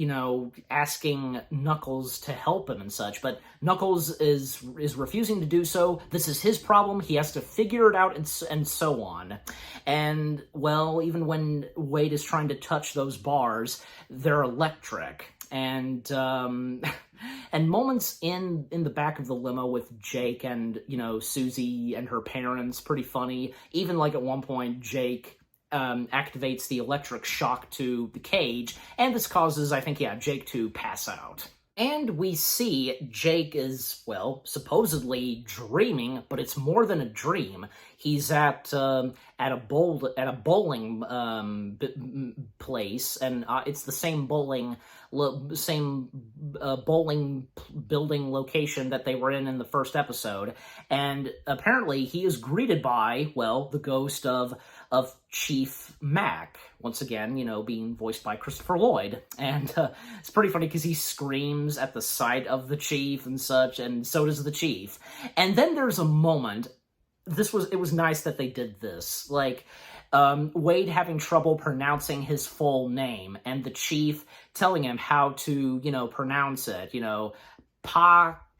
asking Knuckles to help him and such, but Knuckles is refusing to do so. This is his problem. He has to figure it out, and so on. And, well, even when Wade is trying to touch those bars, they're electric. And moments in the back of the limo with Jake and, Susie and her parents, pretty funny. Even, like, at one point, Jake activates the electric shock to the cage, and this causes, I think, yeah, Jake to pass out. And we see Jake is, well, supposedly dreaming, but it's more than a dream. He's at a bowling place, and it's the same bowling building location that they were in the first episode. And apparently he is greeted by, well, the ghost of Chief Mac, once again, being voiced by Christopher Lloyd. And it's pretty funny because he screams at the sight of the Chief and such, and so does the Chief. And then there's a moment, it was nice that they did this, like, Wade having trouble pronouncing his full name, and the Chief telling him how to, pronounce it,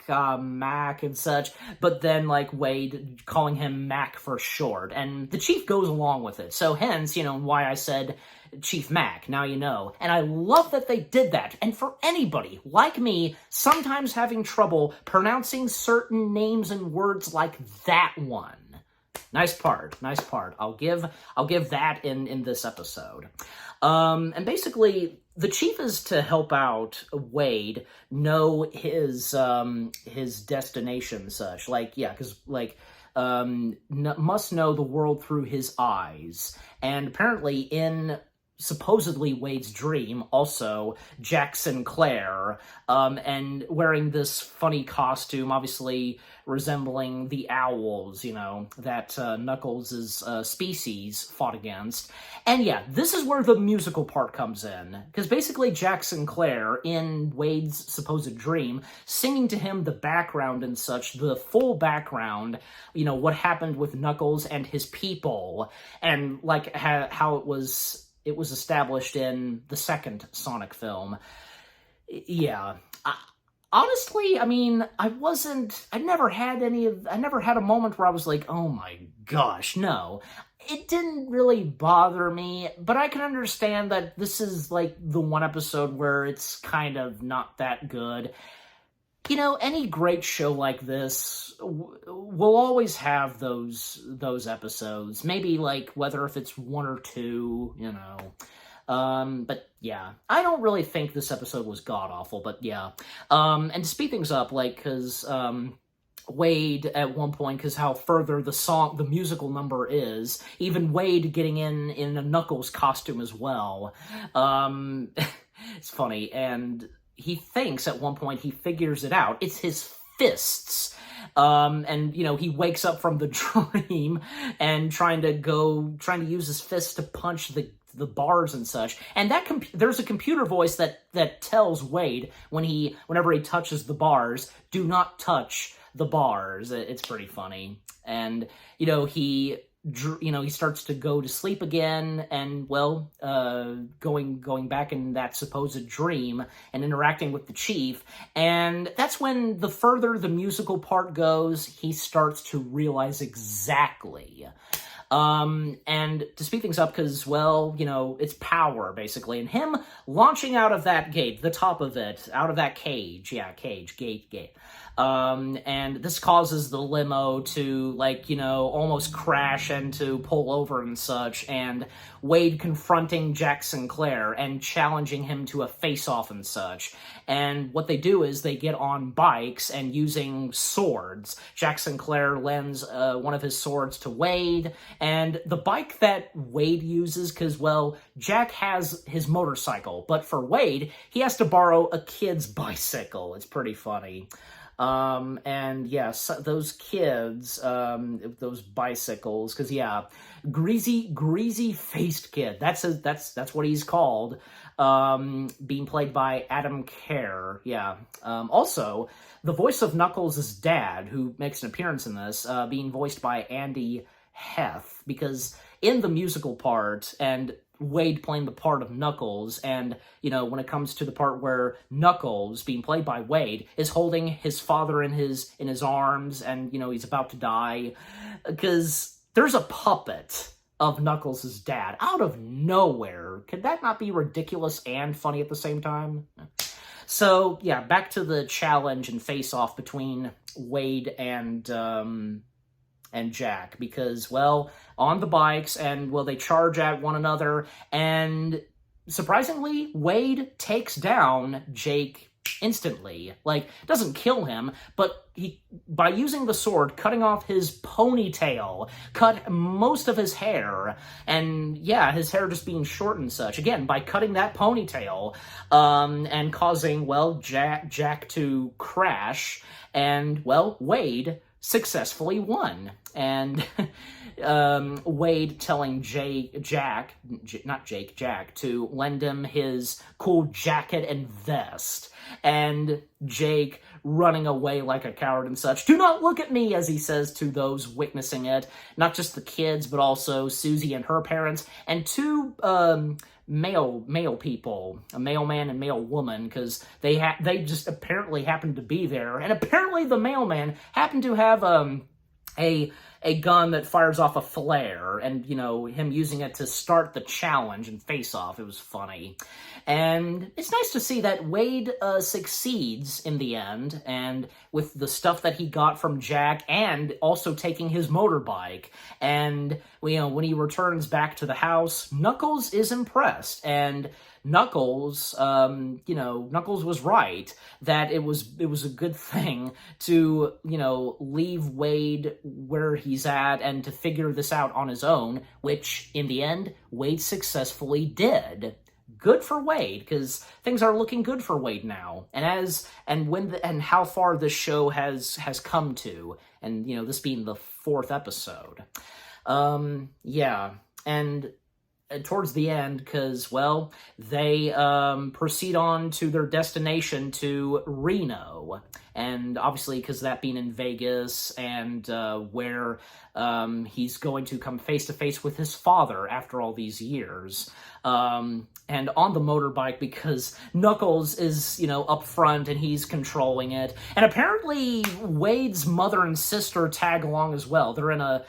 Mac and such, but then, like, Wade calling him Mac for short, and the Chief goes along with it. So hence, why I said Chief Mac, now you know. And I love that they did that. And for anybody like me, sometimes having trouble pronouncing certain names and words like that one. Nice part. I'll give that in this episode. And basically, the chief is to help out Wade know his destination and such. Like, yeah, because like must know the world through his eyes. And apparently in supposedly Wade's dream, also Jack Sinclair, and wearing this funny costume, obviously resembling the owls, you know, that Knuckles' species fought against. And yeah, this is where the musical part comes in, because basically Jack Sinclair, in Wade's supposed dream, singing to him the background and such, the full background, you know, what happened with Knuckles and his people, and like how it was established in the second Sonic film. Yeah. Honestly, I mean, I never had a moment where I was like, oh my gosh, no. It didn't really bother me, but I can understand that this is like the one episode where it's kind of not that good. You know, any great show like this will always have those episodes. Maybe, like, whether if it's one or two, you know. But, yeah. I don't really think this episode was god-awful, but, yeah. And to speed things up, like, because, Wade, at one point, because how further the musical number is, even Wade getting in a Knuckles costume as well. It's funny, and he thinks at one point he figures it out. It's his fists. And, you know, he wakes up from the dream and trying to use his fists to punch the bars and such. And there's a computer voice that tells Wade whenever he touches the bars, do not touch the bars. It's pretty funny. And, you know, he starts to go to sleep again, and, well, going back in that supposed dream and interacting with the chief, and that's when the further the musical part goes, he starts to realize exactly. And to speed things up, because, well, you know, it's power, basically, and him launching out of that gate, the top of it, out of that cage, gate. And this causes the limo to, like, you know, almost crash and to pull over and such, and Wade confronting Jack Sinclair and challenging him to a face-off and such. And what they do is they get on bikes and using swords. Jack Sinclair lends one of his swords to Wade, and the bike that Wade uses, because, well, Jack has his motorcycle, but for Wade, he has to borrow a kid's bicycle. It's pretty funny. And yes, those kids, those bicycles, because yeah, greasy faced kid. That's what he's called. Being played by Adam Kerr. Yeah. Also, the voice of Knuckles' dad, who makes an appearance in this, being voiced by Andy Heth, because in the musical part, and Wade playing the part of Knuckles, and, you know, when it comes to the part where Knuckles, being played by Wade, is holding his father in his arms, and, you know, he's about to die, because there's a puppet of Knuckles' dad out of nowhere. Could that not be ridiculous and funny at the same time? So, yeah, back to the challenge and face-off between Wade and Jack, because, well, on the bikes, and, well, they charge at one another, and surprisingly, Wade takes down Jake instantly. Like, doesn't kill him, but by using the sword, cutting off his ponytail, cut most of his hair, and yeah, his hair just being short and such. Again, by cutting that ponytail, and causing, well, Jack to crash, and, well, Wade successfully won. And Wade telling Jack to lend him his cool jacket and vest, and Jake running away like a coward and such. Do not look at me, as he says to those witnessing it, not just the kids, but also Susie and her parents, and two male people, a male man and male woman, because they just apparently happened to be there, and apparently the mailman happened to have a a gun that fires off a flare, and, you know, him using it to start the challenge and face-off. It was funny. And it's nice to see that Wade succeeds in the end, and with the stuff that he got from Jack, and also taking his motorbike. And, you know, when he returns back to the house, Knuckles is impressed, and Knuckles, you know, Knuckles was right that it was a good thing to, you know, leave Wade where he's at and to figure this out on his own, which in the end, Wade successfully did. Good for Wade, because things are looking good for Wade now, and how far this show has come to, and, you know, this being the 4th episode. Yeah, and towards the end, because, well, they proceed on to their destination, to Reno, and obviously because that being in Vegas, and where he's going to come face-to-face with his father after all these years, and on the motorbike, because Knuckles is, you know, up front and he's controlling it, and apparently Wade's mother and sister tag along as well. They're in a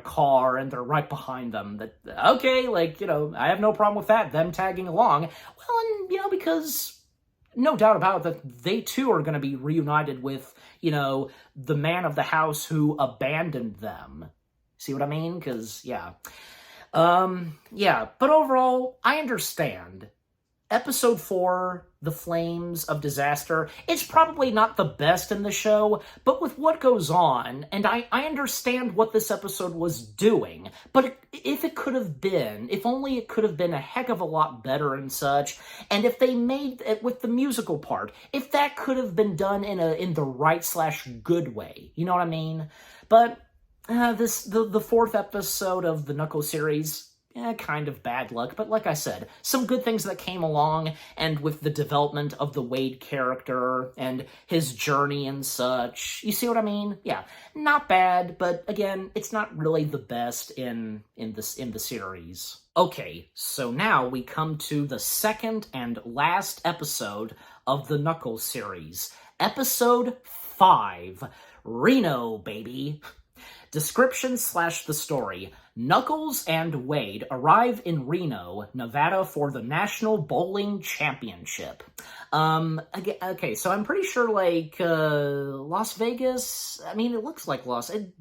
car, and they're right behind them. That, okay, like, you know, I have no problem with that, them tagging along. Well, and, you know, because no doubt about it that they too are going to be reunited with, you know, the man of the house who abandoned them. See what I mean? Because, yeah. Yeah, but overall, I understand. Episode 4, The Flames of Disaster, it's probably not the best in the show, but with what goes on, and I understand what this episode was doing, but if only it could have been a heck of a lot better and such, and if they made it with the musical part, if that could have been done in the right/good way, you know what I mean? But the 4th episode of the Knuckles series, kind of bad luck, but like I said, some good things that came along, and with the development of the Wade character and his journey and such. You see what I mean? Yeah, not bad, but again, it's not really the best in the series. Okay, so now we come to the 2nd and last episode of the Knuckles series. Episode 5, Reno, baby. Description / the story. Knuckles and Wade arrive in Reno, Nevada for the National Bowling Championship. Okay, so I'm pretty sure, like, Las Vegas, I mean, it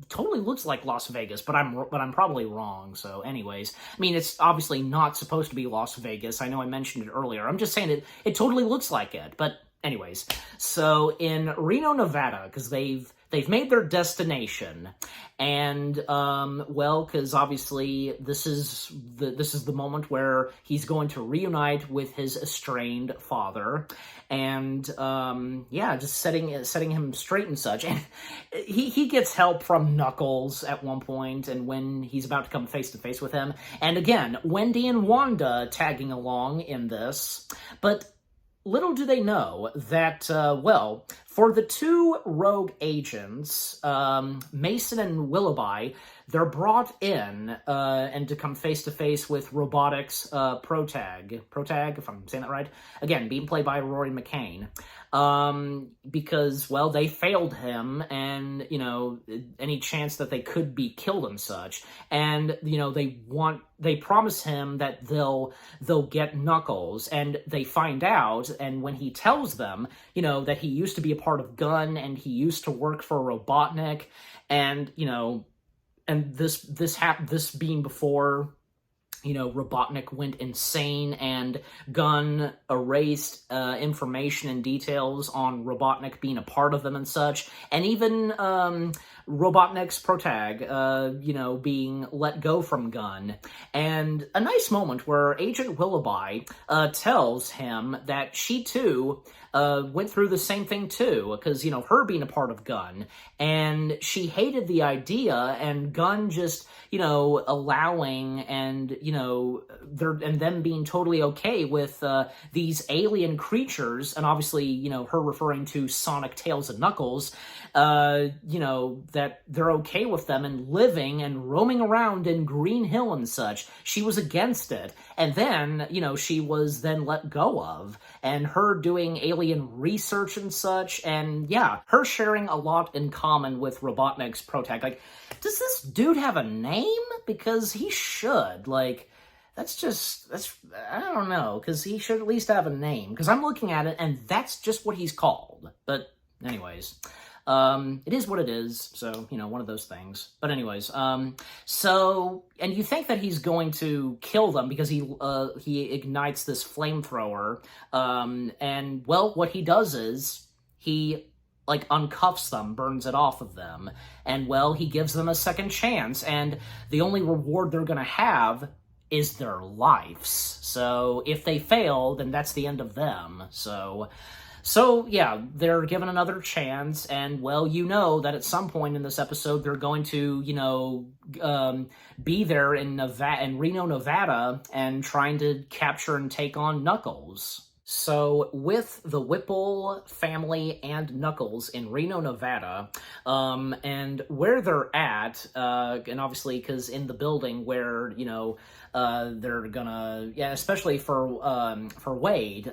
totally looks like Las Vegas, but I'm probably wrong, so anyways. I mean, it's obviously not supposed to be Las Vegas, I know I mentioned it earlier, I'm just saying it totally looks like it, but anyways. So, in Reno, Nevada, because they've made their destination, and, well, because obviously this is the moment where he's going to reunite with his estranged father, and, yeah, just setting him straight and such, and he gets help from Knuckles at one point, and when he's about to come face-to-face with him, and again, Wendy and Wanda tagging along in this, but little do they know that, well, for the 2 rogue agents, Mason and Willoughby, they're brought in, and to come face-to-face with Robotics Protag, if I'm saying that right, again, being played by Rory McCain, because, well, they failed him, and, you know, any chance that they could be killed and such, and, you know, they promise him that they'll get Knuckles, and they find out, and when he tells them, you know, that he used to be a part of Gun, and he used to work for Robotnik, and, you know, and this being before, you know, Robotnik went insane, and Gun erased information and details on Robotnik being a part of them and such, and even Robotnik's Protag, you know, being let go from Gun. And a nice moment where Agent Willoughby tells him that she too went through the same thing too, because, you know, her being a part of Gun, and she hated the idea, and Gun just, you know, allowing, and, you know, them being totally okay with these alien creatures, and obviously, you know, her referring to Sonic, Tails, and Knuckles, you know, that they're okay with them and living and roaming around in Green Hill and such. She was against it. And then, she was then let go of. And her doing alien research and such. And yeah, her sharing a lot in common with Robotnik's protag. Like, does this dude have a name? Because he should. Like, I don't know, because he should at least have a name. Because I'm looking at it, and that's just what he's called. But anyways, it is what it is, so, one of those things. But anyways, and you think that he's going to kill them because he ignites this flamethrower, and, well, what he does is, he uncuffs them, burns it off of them, and, well, he gives them a second chance, and the only reward they're gonna have is their lives. So if they fail, then that's the end of them. So yeah, they're given another chance, and, well, that at some point in this episode, they're going to, be there in Reno, Nevada, and trying to capture and take on Knuckles. So, with the Whipple family and Knuckles in Reno, Nevada, and where they're at, and obviously, because in the building where, they're gonna, especially for Wade,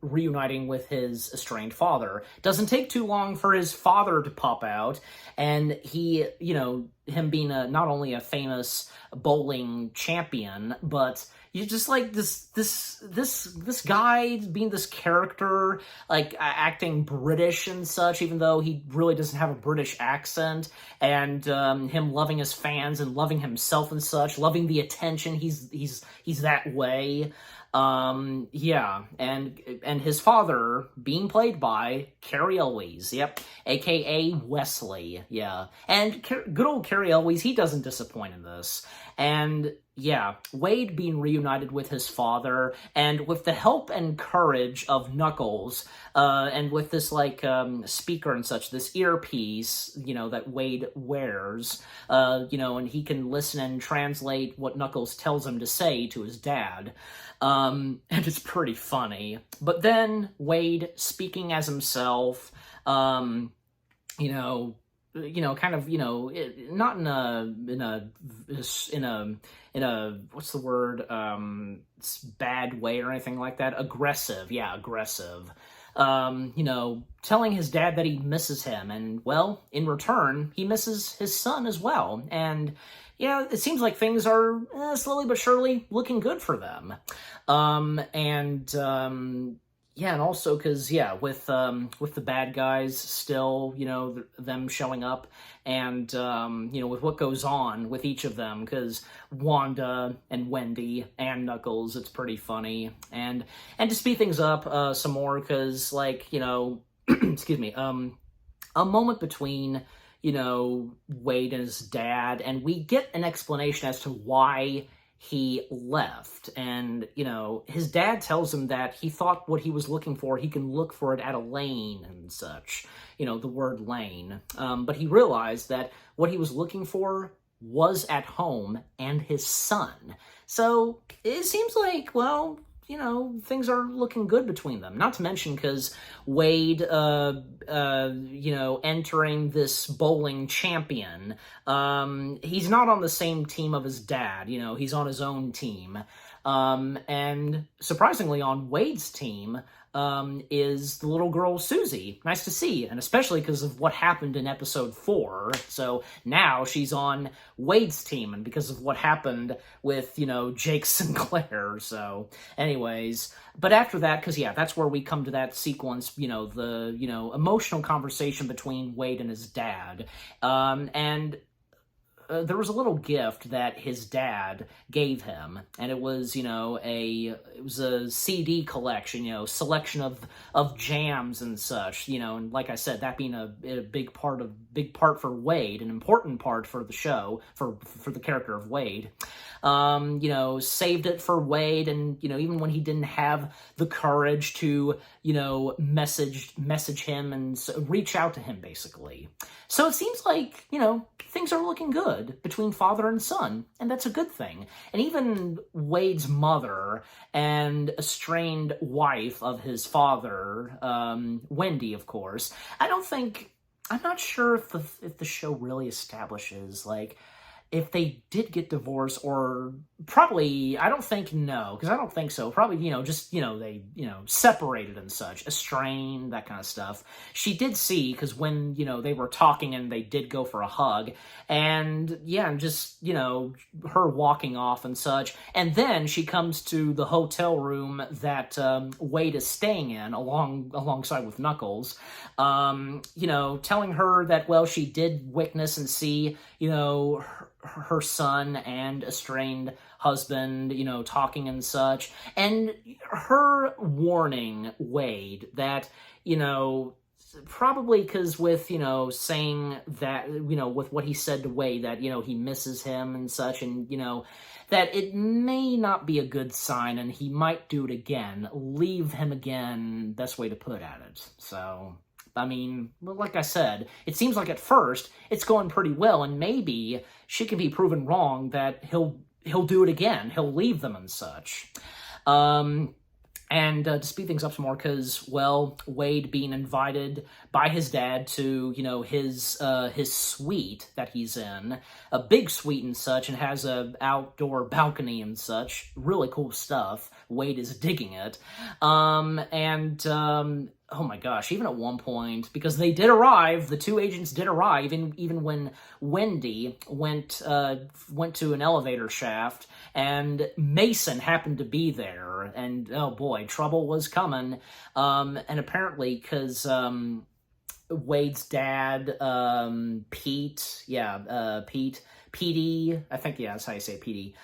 reuniting with his estranged father, doesn't take too long for his father to pop out, and he, him being not only a famous bowling champion, but you just this guy being this character, acting British and such, even though he really doesn't have a British accent, and him loving his fans and loving himself and such, loving the attention. He's that way. Yeah, and his father being played by Cary Elwes, aka Wesley, and good old Cary Elwes, he doesn't disappoint in this, and yeah, Wade being reunited with his father, and with the help and courage of Knuckles, and with this, speaker and such, this earpiece, that Wade wears, and he can listen and translate what Knuckles tells him to say to his dad, and it's pretty funny. But then Wade, speaking as himself, not in a what's the word, bad way or anything like that. Aggressive. Telling his dad that he misses him, and, well, in return, he misses his son as well. And yeah, it seems like things are slowly but surely looking good for them. And also because, with the bad guys still, them showing up, and, with what goes on with each of them, because Wanda and Wendy and Knuckles, it's pretty funny. And to speed things up some more, because, excuse me, a moment between, Wade and his dad, and we get an explanation as to why he left. And, his dad tells him that he thought what he was looking for, he can look for it at a lane and such, the word lane. But he realized that what he was looking for was at home and his son. So it seems like, well, things are looking good between them. Not to mention because Wade, entering this bowling champion, he's not on the same team of his dad. He's on his own team. And surprisingly, on Wade's team, is the little girl Susie. Nice to see, and especially because of what happened in episode 4. So now she's on Wade's team, and because of what happened with, Jake Sinclair. So anyways, but after that, because that's where we come to that sequence, the, emotional conversation between Wade and his dad. And there was a little gift that his dad gave him, and it was, a CD collection, selection of jams and such, and like I said, that being a big part for Wade, an important part for the show, for the character of Wade. Saved it for Wade, and, even when he didn't have the courage to, message him and reach out to him, basically. So it seems like, things are looking good between father and son, and that's a good thing. And even Wade's mother and estranged wife of his father, Wendy, of course, I don't think I'm not sure if the show really establishes, like, if they did get divorced, or probably, I don't think, no, because I don't think so. Probably, just, they, separated and such, estranged, that kind of stuff. She did see, because when, they were talking and they did go for a hug, and yeah, and just, her walking off and such. And then she comes to the hotel room that Wade is staying in alongside with Knuckles, telling her that, well, she did witness and see, her son and estranged husband, talking and such, and her warning Wade that, probably because with, saying that, with what he said to Wade, that, he misses him and such, and, that it may not be a good sign, and he might do it again. Leave him again, best way to put at it. So, I mean, well, like I said, it seems like at first it's going pretty well, and maybe she can be proven wrong that he'll do it again. He'll leave them and such. And to speed things up some more, because, well, Wade being invited by his dad to, his suite that he's in, a big suite and such, and has a outdoor balcony and such, really cool stuff. Wade is digging it. Oh my gosh, even at one point, because they did arrive, the two agents did arrive, even when Wendy went to an elevator shaft, and Mason happened to be there, and oh boy, trouble was coming. And apparently, because Wade's dad, Pete, Petey, I think, yeah, that's how you say Petey,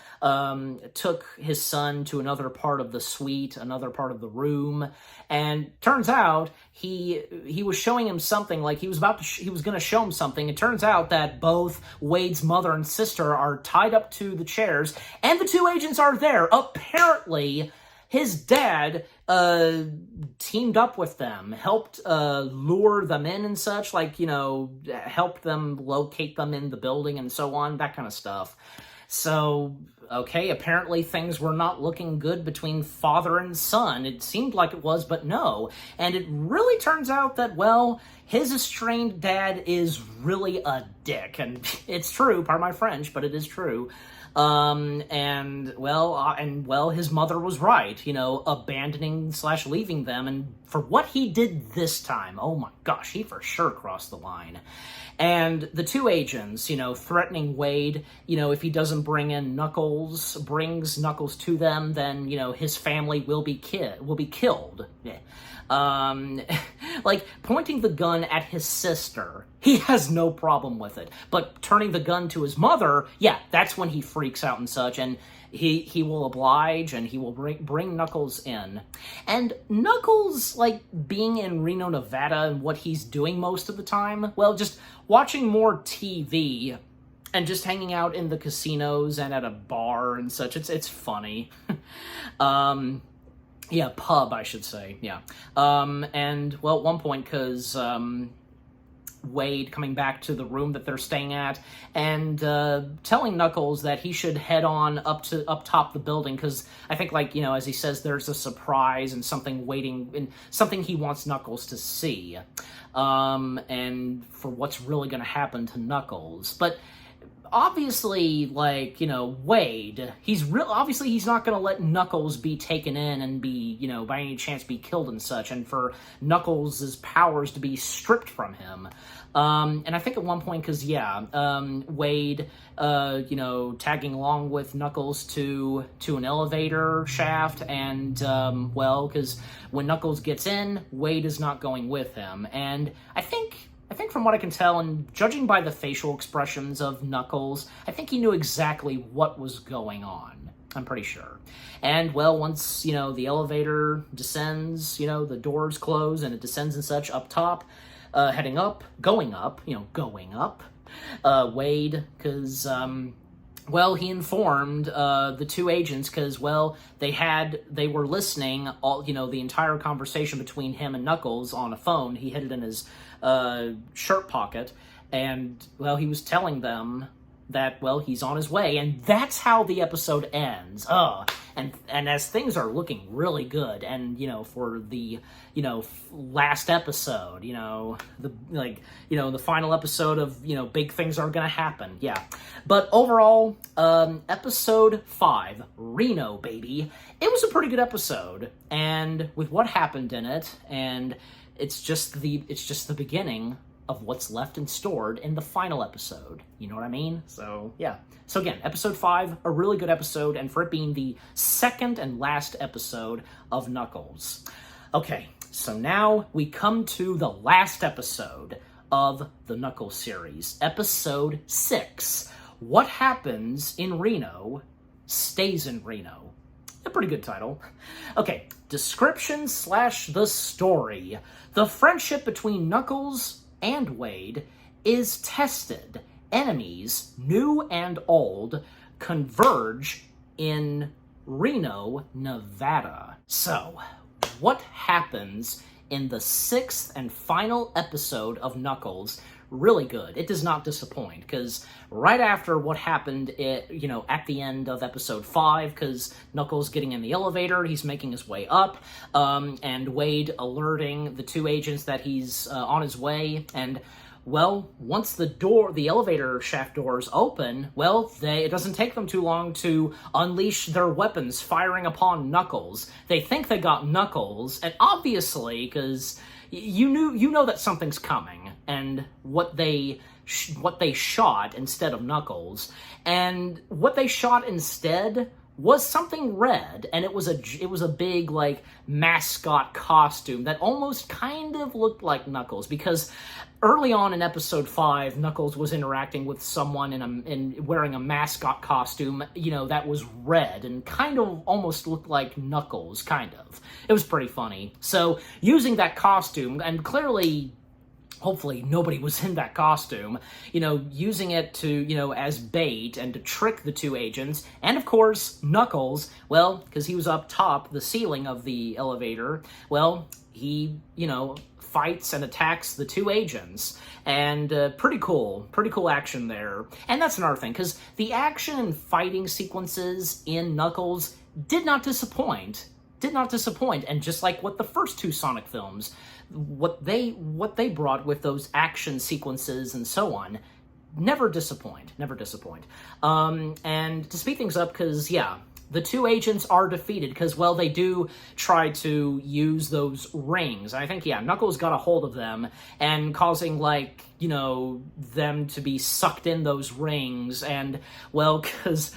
took his son to another part of the suite, another part of the room, and turns out he was showing him something, like he was going to show him something. It turns out that both Wade's mother and sister are tied up to the chairs, and the two agents are there. Apparently, his dad teamed up with them, helped lure them in and such, like, helped them locate them in the building and so on, that kind of stuff. So, okay, apparently things were not looking good between father and son. It seemed like it was, but no. And it really turns out that, well, his estranged dad is really a dick. And it's true, pardon my French, but it is true. And his mother was right, abandoning / leaving them, and for what he did this time, oh my gosh, he for sure crossed the line. And the two agents, threatening Wade, if he doesn't brings Knuckles to them, then, his family will be killed. Like, pointing the gun at his sister, he has no problem with it. But turning the gun to his mother, yeah, that's when he freaks out and such, and he will oblige, and he will bring Knuckles in. And Knuckles, like, being in Reno, Nevada, and what he's doing most of the time, well, just watching more TV and just hanging out in the casinos and at a bar and such, it's funny. Yeah, pub, I should say, yeah. And, well, at one point, because Wade coming back to the room that they're staying at, and telling Knuckles that he should head on up top the building, because I think, like, as he says, there's a surprise and something waiting, and something he wants Knuckles to see, and for what's really going to happen to Knuckles. But obviously, like, Wade, he's not going to let Knuckles be taken in and be, by any chance be killed and such, and for Knuckles' powers to be stripped from him. And I think at one point, because, Wade, tagging along with Knuckles to an elevator shaft, and, because when Knuckles gets in, Wade is not going with him, and I think from what I can tell, and judging by the facial expressions of Knuckles, I think he knew exactly what was going on. I'm pretty sure. And, well, once, the elevator descends, the doors close, and it descends and such up top, going up, Wade, because, he informed the two agents, because, they were listening all, the entire conversation between him and Knuckles on a phone. He hid it in his shirt pocket, and, he was telling them that, well, he's on his way, and that's how the episode ends. And as things are looking really good, and, for the, last episode, the final episode of, big things are gonna happen, yeah. But overall, episode 5, Reno, baby, it was a pretty good episode, and with what happened in it, and it's just the beginning of what's left and stored in the final episode. You know what I mean? So, yeah. So again, episode 5, a really good episode, and for it being the second and last episode of Knuckles. Okay, so now we come to the last episode of the Knuckles series, episode 6. What Happens in Reno Stays in Reno. A pretty good title. Okay, description / the story. The friendship between Knuckles and Wade is tested. Enemies, new and old, converge in Reno, Nevada. So, what happens in the 6th and final episode of Knuckles? Really good. It does not disappoint, because right after what happened, at the end of episode 5, because Knuckles getting in the elevator, he's making his way up, and Wade alerting the 2 agents that he's on his way, and, well, once the elevator shaft doors open, well, it doesn't take them too long to unleash their weapons, firing upon Knuckles. They think they got Knuckles, and obviously, because you know that something's coming, and what they shot instead of Knuckles, and what they shot instead was something red, and it was a big, like, mascot costume that almost kind of looked like Knuckles, because early on in episode 5, Knuckles was interacting with someone in wearing a mascot costume, that was red and kind of almost looked like Knuckles, kind of. It was pretty funny. So, using that costume, and clearly, hopefully nobody was in that costume, using it to, as bait and to trick the 2 agents, and of course, Knuckles, well, because he was up top, the ceiling of the elevator, well, he, fights and attacks the 2 agents, and pretty cool action there. And that's another thing, because the action and fighting sequences in Knuckles did not disappoint, and just like what the first 2 Sonic films, what they brought with those action sequences and so on, never disappoint. And to speed things up, because, yeah, the 2 agents are defeated, because, well, they do try to use those rings. I think, yeah, Knuckles got a hold of them, and causing, like, them to be sucked in those rings, and, well, because,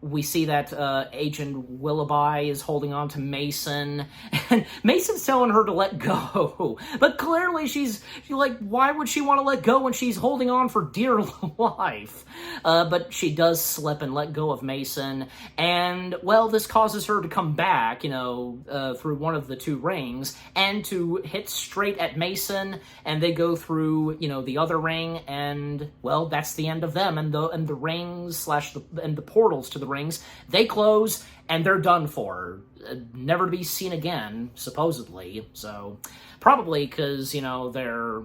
we see that Agent Willoughby is holding on to Mason, and Mason's telling her to let go. But clearly she's like, why would she want to let go when she's holding on for dear life? But she does slip and let go of Mason, and, well, this causes her to come back, through one of the 2 rings, and to hit straight at Mason, and they go through, the other ring, and, well, that's the end of them, and the rings and the portals to the rings, they close, and they're done for. Never to be seen again, supposedly. So, probably because, they're,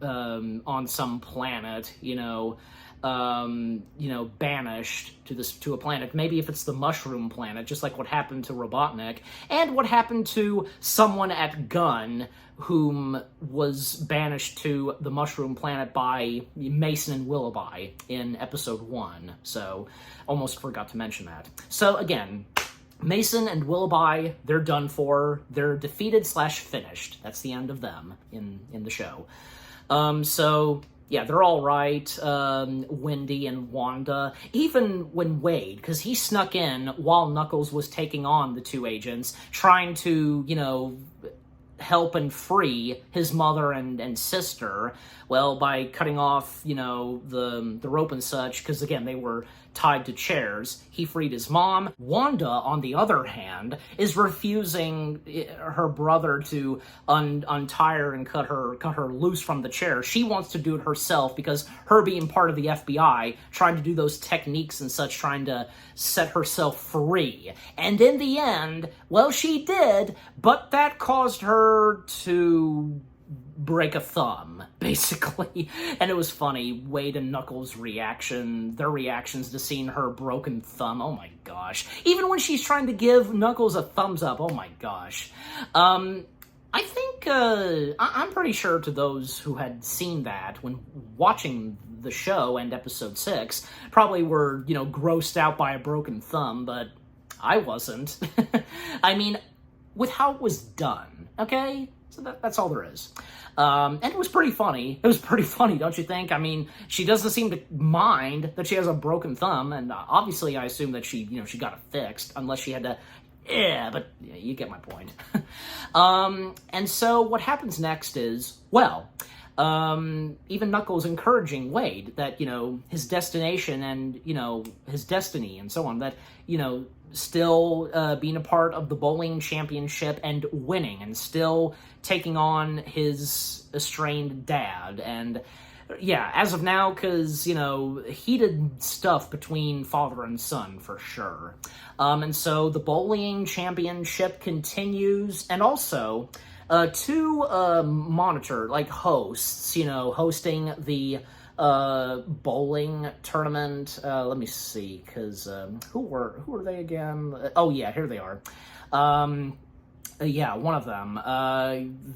on some planet, banished to a planet. Maybe if it's the Mushroom Planet, just like what happened to Robotnik, and what happened to someone at Gun, whom was banished to the Mushroom Planet by Mason and Willoughby in episode 1. So, almost forgot to mention that. So, again, Mason and Willoughby, they're done for. They're defeated / finished. That's the end of them in the show. So, yeah, they're all right. Wendy and Wanda. Even when Wade, because he snuck in while Knuckles was taking on the 2 agents, trying to, help and free his mother and sister, well, by cutting off, the rope and such, because, again, they were tied to chairs. He freed his mom. Wanda, on the other hand, is refusing her brother to untie her and cut her loose from the chair. She wants to do it herself, because her being part of the FBI, trying to do those techniques and such, trying to set herself free. And in the end, well, she did, but that caused her to break a thumb, basically. And it was funny, Wade and Knuckles' their reactions to seeing her broken thumb, oh my gosh. Even when she's trying to give Knuckles a thumbs up, oh my gosh. I think, I'm pretty sure to those who had seen that when watching the show and episode 6, probably were, grossed out by a broken thumb, but I wasn't. I mean, with how it was done, okay? So that's all there is. And it was pretty funny. It was pretty funny, don't you think? I mean, she doesn't seem to mind that she has a broken thumb, and obviously I assume that she got it fixed, unless she had to, but you get my point. And so what happens next is, well, even Knuckles encouraging Wade that, his destination and, his destiny and so on, that, still being a part of the bowling championship and winning and still taking on his estranged dad. And yeah, as of now, because, heated stuff between father and son for sure. And so the bowling championship continues, and also two hosts, hosting the bowling tournament. Let me see, because who were they again? Oh yeah, here they are. Yeah, one of them,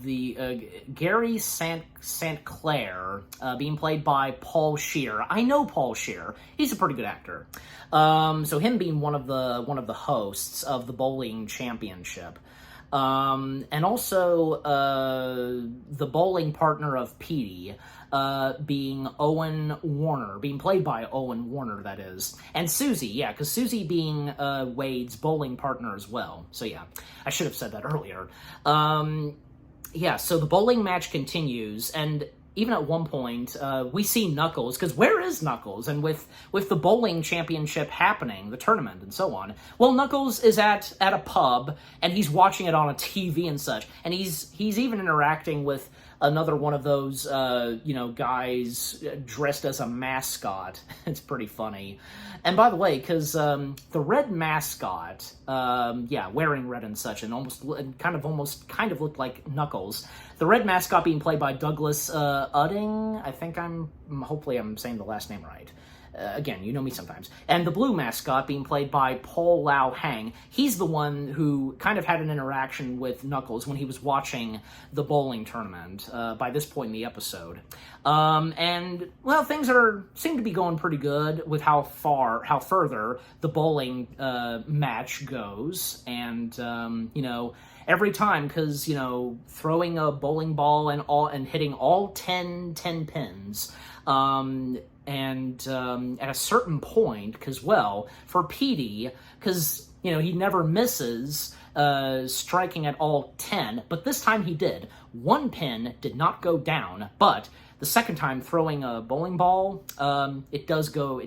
the Gary St. Clair, being played by Paul Scheer. I know Paul Scheer; he's a pretty good actor. So him being one of the hosts of the bowling championship, and also the bowling partner of Petey, being Owen Warner, being played by Owen Warner, that is. And Susie, yeah, because Susie being Wade's bowling partner as well. So yeah, I should have said that earlier. Yeah, so the bowling match continues, and even at one point, we see Knuckles, because where is Knuckles? And with the bowling championship happening, the tournament and so on, well, Knuckles is at a pub, and he's watching it on a TV and such, and he's even interacting with another one of those, guys dressed as a mascot. It's pretty funny. And by the way, because the red mascot, wearing red and such, and kind of looked like Knuckles. The red mascot being played by Douglas Udding. Hopefully I'm saying the last name right. Again, you know me sometimes. And the blue mascot being played by Paul Lau Hang. He's the one who kind of had an interaction with Knuckles when he was watching the bowling tournament by this point in the episode. And, well, things seem to be going pretty good with how further the bowling match goes. And, every time, because, throwing a bowling ball and hitting all 10 pins, and at a certain point, because, well, for Petey, because, he never misses striking at all 10, but this time he did. One pin did not go down, but the second time throwing a bowling ball, it does go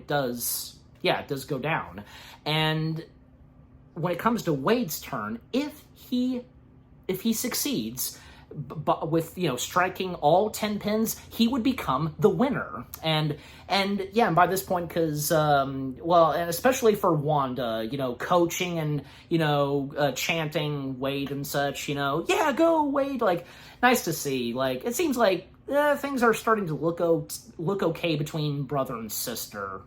down. And when it comes to Wade's turn, if he succeeds, but with, striking all 10 pins, he would become the winner. And by this point, because, and especially for Wanda, coaching and, chanting Wade and such, yeah, go Wade, like, nice to see. Like, it seems like things are starting to look okay between brother and sister,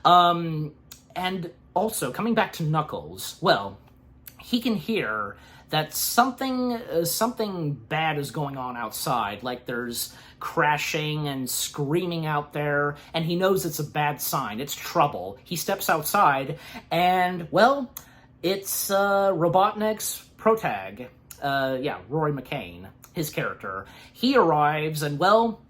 And also, coming back to Knuckles, well, he can hear that something bad is going on outside, like there's crashing and screaming out there, and he knows it's a bad sign, it's trouble. He steps outside, and, well, it's Robotnik's protag, Rory McCain, his character. He arrives, and, well,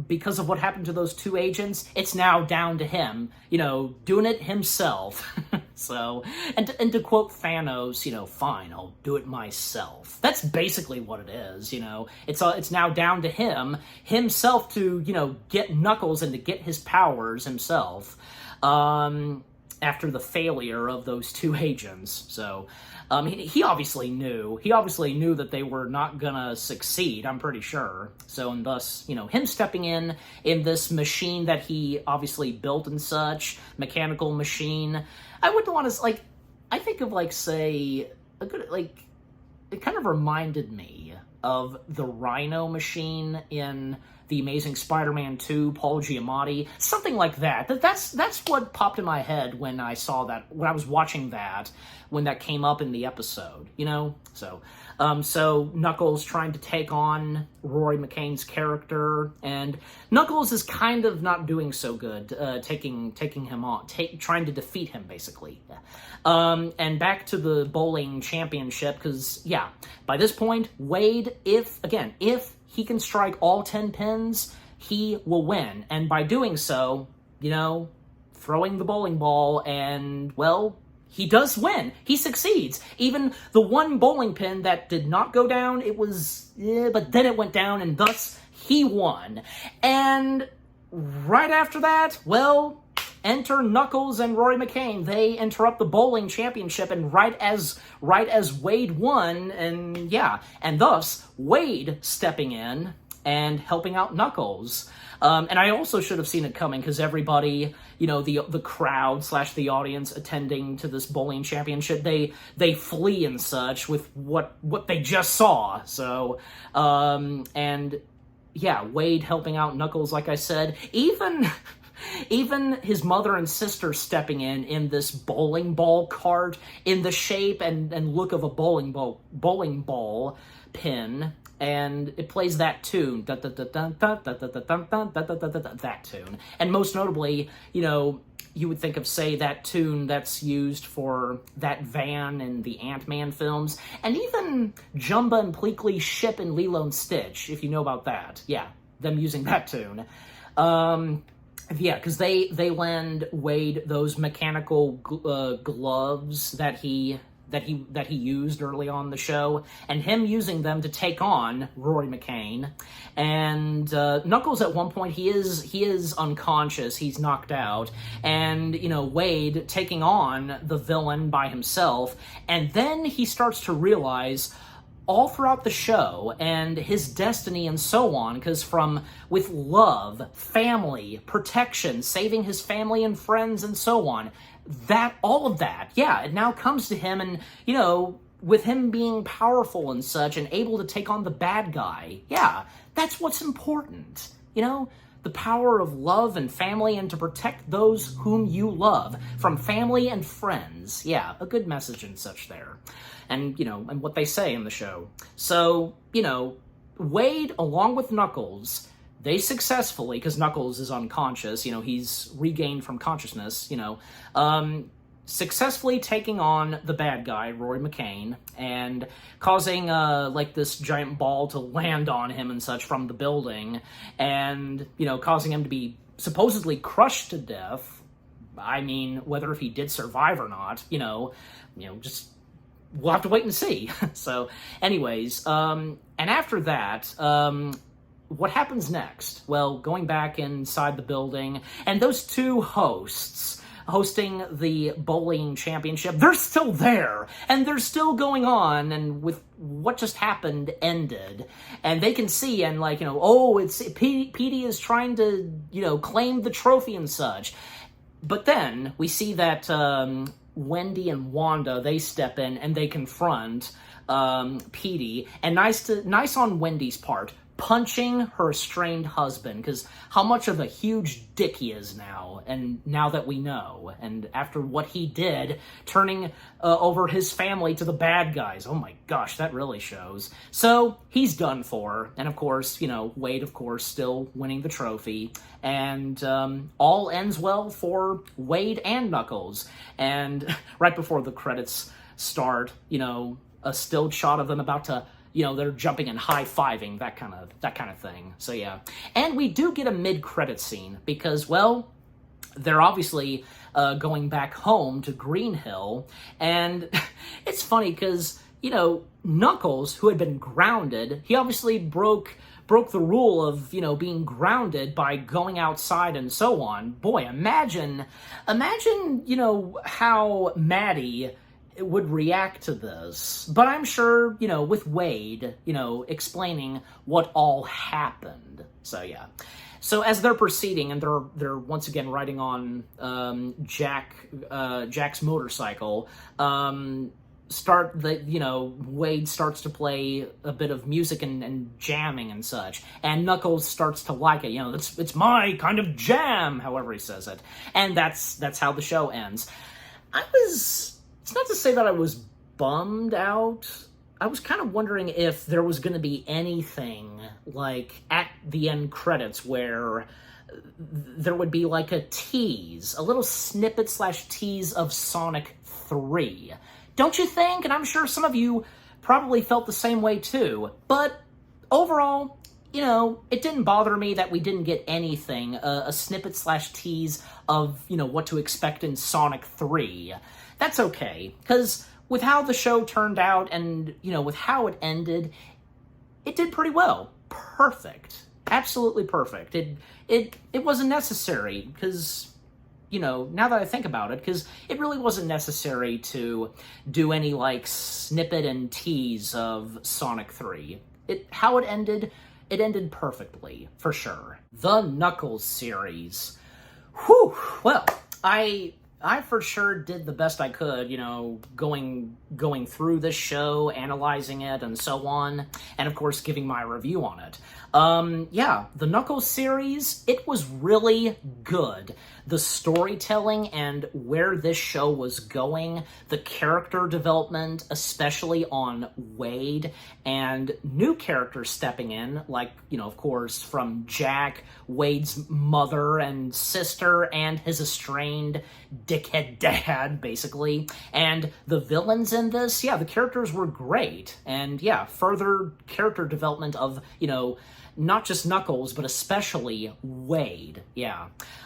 because of what happened to those two agents, it's now down to him, doing it himself. So, and to quote Thanos, fine, I'll do it myself. That's basically what it is, It's now down to himself to, get Knuckles and to get his powers himself, after the failure of those two agents. So, he obviously knew that they were not gonna succeed, I'm pretty sure. So, and thus, him stepping in this machine that he obviously built and such, mechanical machine, I wouldn't want to, I think of, say, a good, it kind of reminded me of the Rhino machine in The Amazing Spider-Man 2, Paul Giamatti, something like that. That's what popped in my head when I saw that, when I was watching that, when that came up in the episode, you know? So Knuckles trying to take on Rory McCain's character, and Knuckles is kind of not doing so good, taking him on, trying to defeat him, basically. And back to the bowling championship, because, yeah, by this point, Wade, if he can strike all 10 pins, he will win. And by doing so, you know, throwing the bowling ball, and, well, he does win. He succeeds. Even the one bowling pin that did not go down, it was, but then it went down, and thus he won. And right after that, well, enter Knuckles and Rory McCain. They interrupt the bowling championship, and right as Wade won, and yeah, and thus Wade stepping in and helping out Knuckles. And I also should have seen it coming, because everybody, you know, the crowd / the audience attending to this bowling championship, they flee and such with what they just saw. So, and yeah, Wade helping out Knuckles, like I said, even his mother and sister stepping in this bowling ball cart in the shape and look of a bowling ball pin, and it plays that tune, that tune. And most notably, you know, you would think of, say, that tune that's used for that van in the Ant-Man films, and even Jumba and Pleakley's ship in Lilo and Stitch, if you know about that. Yeah, them using that tune. Yeah, because they lend Wade those mechanical gloves that he used early on the show, and him using them to take on Rory McCain. And Knuckles, at one point, he is unconscious, he's knocked out, and, you know, Wade taking on the villain by himself, and then he starts to realize all throughout the show and his destiny and so on, because with love, family, protection, saving his family and friends and so on, all of that, yeah, it now comes to him, and, you know, with him being powerful and such and able to take on the bad guy, yeah, that's what's important, you know? The power of love and family, and to protect those whom you love from family and friends. Yeah, a good message and such there. And, you know, and what they say in the show. So, you know, Wade, along with Knuckles, they successfully, because Knuckles is unconscious, you know, he's regained from consciousness, you know, successfully taking on the bad guy, Rory McCain, and causing, like, this giant ball to land on him and such from the building, and, you know, causing him to be supposedly crushed to death. I mean, whether if he did survive or not, you know, just, we'll have to wait and see. So, anyways, and after that, what happens next? Well, going back inside the building, and those two hosts hosting the bowling championship, they're still there, and they're still going on, and with what just happened ended, and they can see, and, like, you know, oh, it's Petey is trying to, you know, claim the trophy and such. But then we see that Wendy and Wanda, they step in and they confront Petey, and nice on Wendy's part, punching her estranged husband, because how much of a huge dick he is now, and now that we know, and after what he did, turning over his family to the bad guys, oh my gosh, that really shows. So, he's done for, and of course, you know, Wade, of course, still winning the trophy, and all ends well for Wade and Knuckles, and right before the credits start, you know, a stilled shot of them about to, you know, they're jumping and high-fiving, that kind of thing. So, yeah. And we do get a mid-credit scene, because, well, they're obviously going back home to Green Hill, and it's funny, because, you know, Knuckles, who had been grounded, he obviously broke the rule of, you know, being grounded by going outside and so on. Boy, imagine, you know, how Maddie would react to this. But I'm sure, you know, with Wade, you know, explaining what all happened. So, yeah. So as they're proceeding, and they're once again riding on Jack's motorcycle, Wade starts to play a bit of music and jamming and such, and Knuckles starts to like it. It's my kind of jam, however he says it, and that's how the show ends. It's not to say that I was bummed out. I was kind of wondering if there was going to be anything like at the end credits where there would be like a tease, a little snippet / tease of Sonic 3. Don't you think? And I'm sure some of you probably felt the same way too. But overall, it didn't bother me that we didn't get anything, a snippet / tease of, what to expect in Sonic 3. That's okay, because with how the show turned out and, with how it ended, it did pretty well. Perfect. Absolutely perfect. It wasn't necessary, because now that I think about it, because it really wasn't necessary to do any, snippet and tease of Sonic 3. How it ended perfectly, for sure. The Knuckles series. Whew! Well, I for sure did the best I could, going through this show, analyzing it, and so on, and of course giving my review on it. The Knuckles series, it was really good. The storytelling and where this show was going, the character development, especially on Wade, and new characters stepping in, of course, from Jack, Wade's mother and sister, and his estranged dickhead dad, basically. And the villains in this, the characters were great. And further character development of, not just Knuckles, but especially Wade,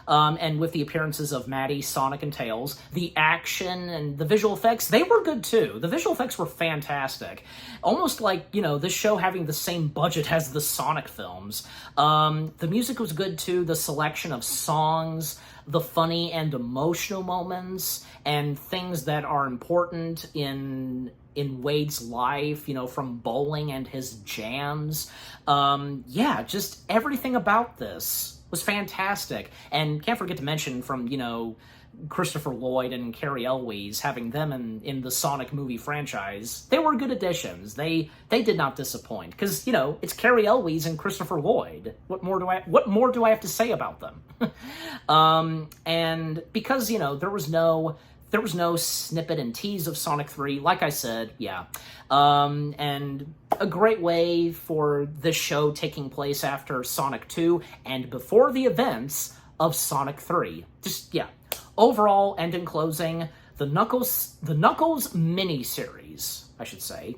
and with the appearances of Maddie, Sonic, and Tails, the action and the visual effects, they were good too. The visual effects were fantastic. Almost like, this show having the same budget as the Sonic films. The music was good too, the selection of songs, the funny and emotional moments, and things that are important in Wade's life, from bowling and his jams. Just everything about this was fantastic. And can't forget to mention from, Christopher Lloyd and Cary Elwes, having them in the Sonic movie franchise, they were good additions. They did not disappoint, because, it's Cary Elwes and Christopher Lloyd. What more do I have to say about them? And because, there was no snippet and tease of Sonic 3, like I said, and a great way for this show taking place after Sonic 2 and before the events of Sonic 3. Overall, and in closing, the Knuckles mini-series, I should say,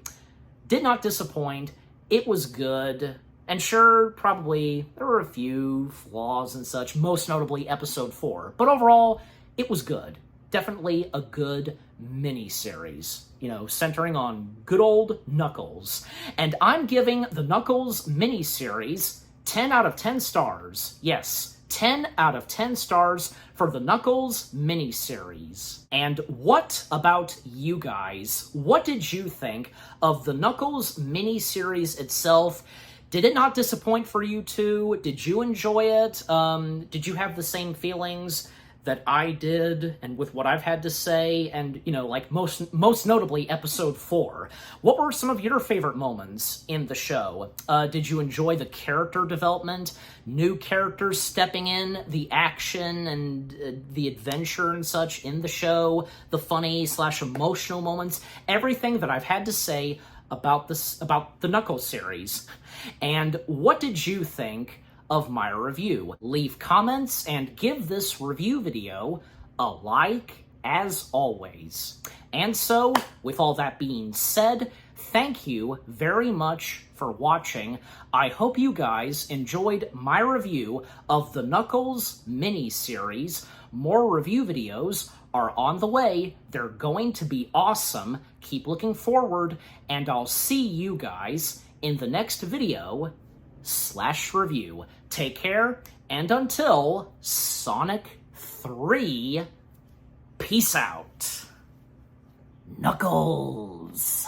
did not disappoint. It was good. And sure, probably there were a few flaws and such, most notably Episode 4. But overall, it was good. Definitely a good mini-series, centering on good old Knuckles. And I'm giving the Knuckles mini-series 10 out of 10 stars. Yes, 10 out of 10 stars for the Knuckles mini-series. And what about you guys? What did you think of the Knuckles mini-series itself? Did it not disappoint for you too? Did you enjoy it? Did you have the same feelings that I did, and with what I've had to say, and, most notably, Episode 4. What were some of your favorite moments in the show? Did you enjoy the character development, new characters stepping in, the action and the adventure and such in the show, the funny / emotional moments, everything that I've had to say about the Knuckles series? And what did you think of my review? Leave comments and give this review video a like, as always. And so, with all that being said, thank you very much for watching. I hope you guys enjoyed my review of the Knuckles mini-series. More review videos are on the way. They're going to be awesome. Keep looking forward, and I'll see you guys in the next video / review. Take care, and until Sonic 3, peace out. Knuckles.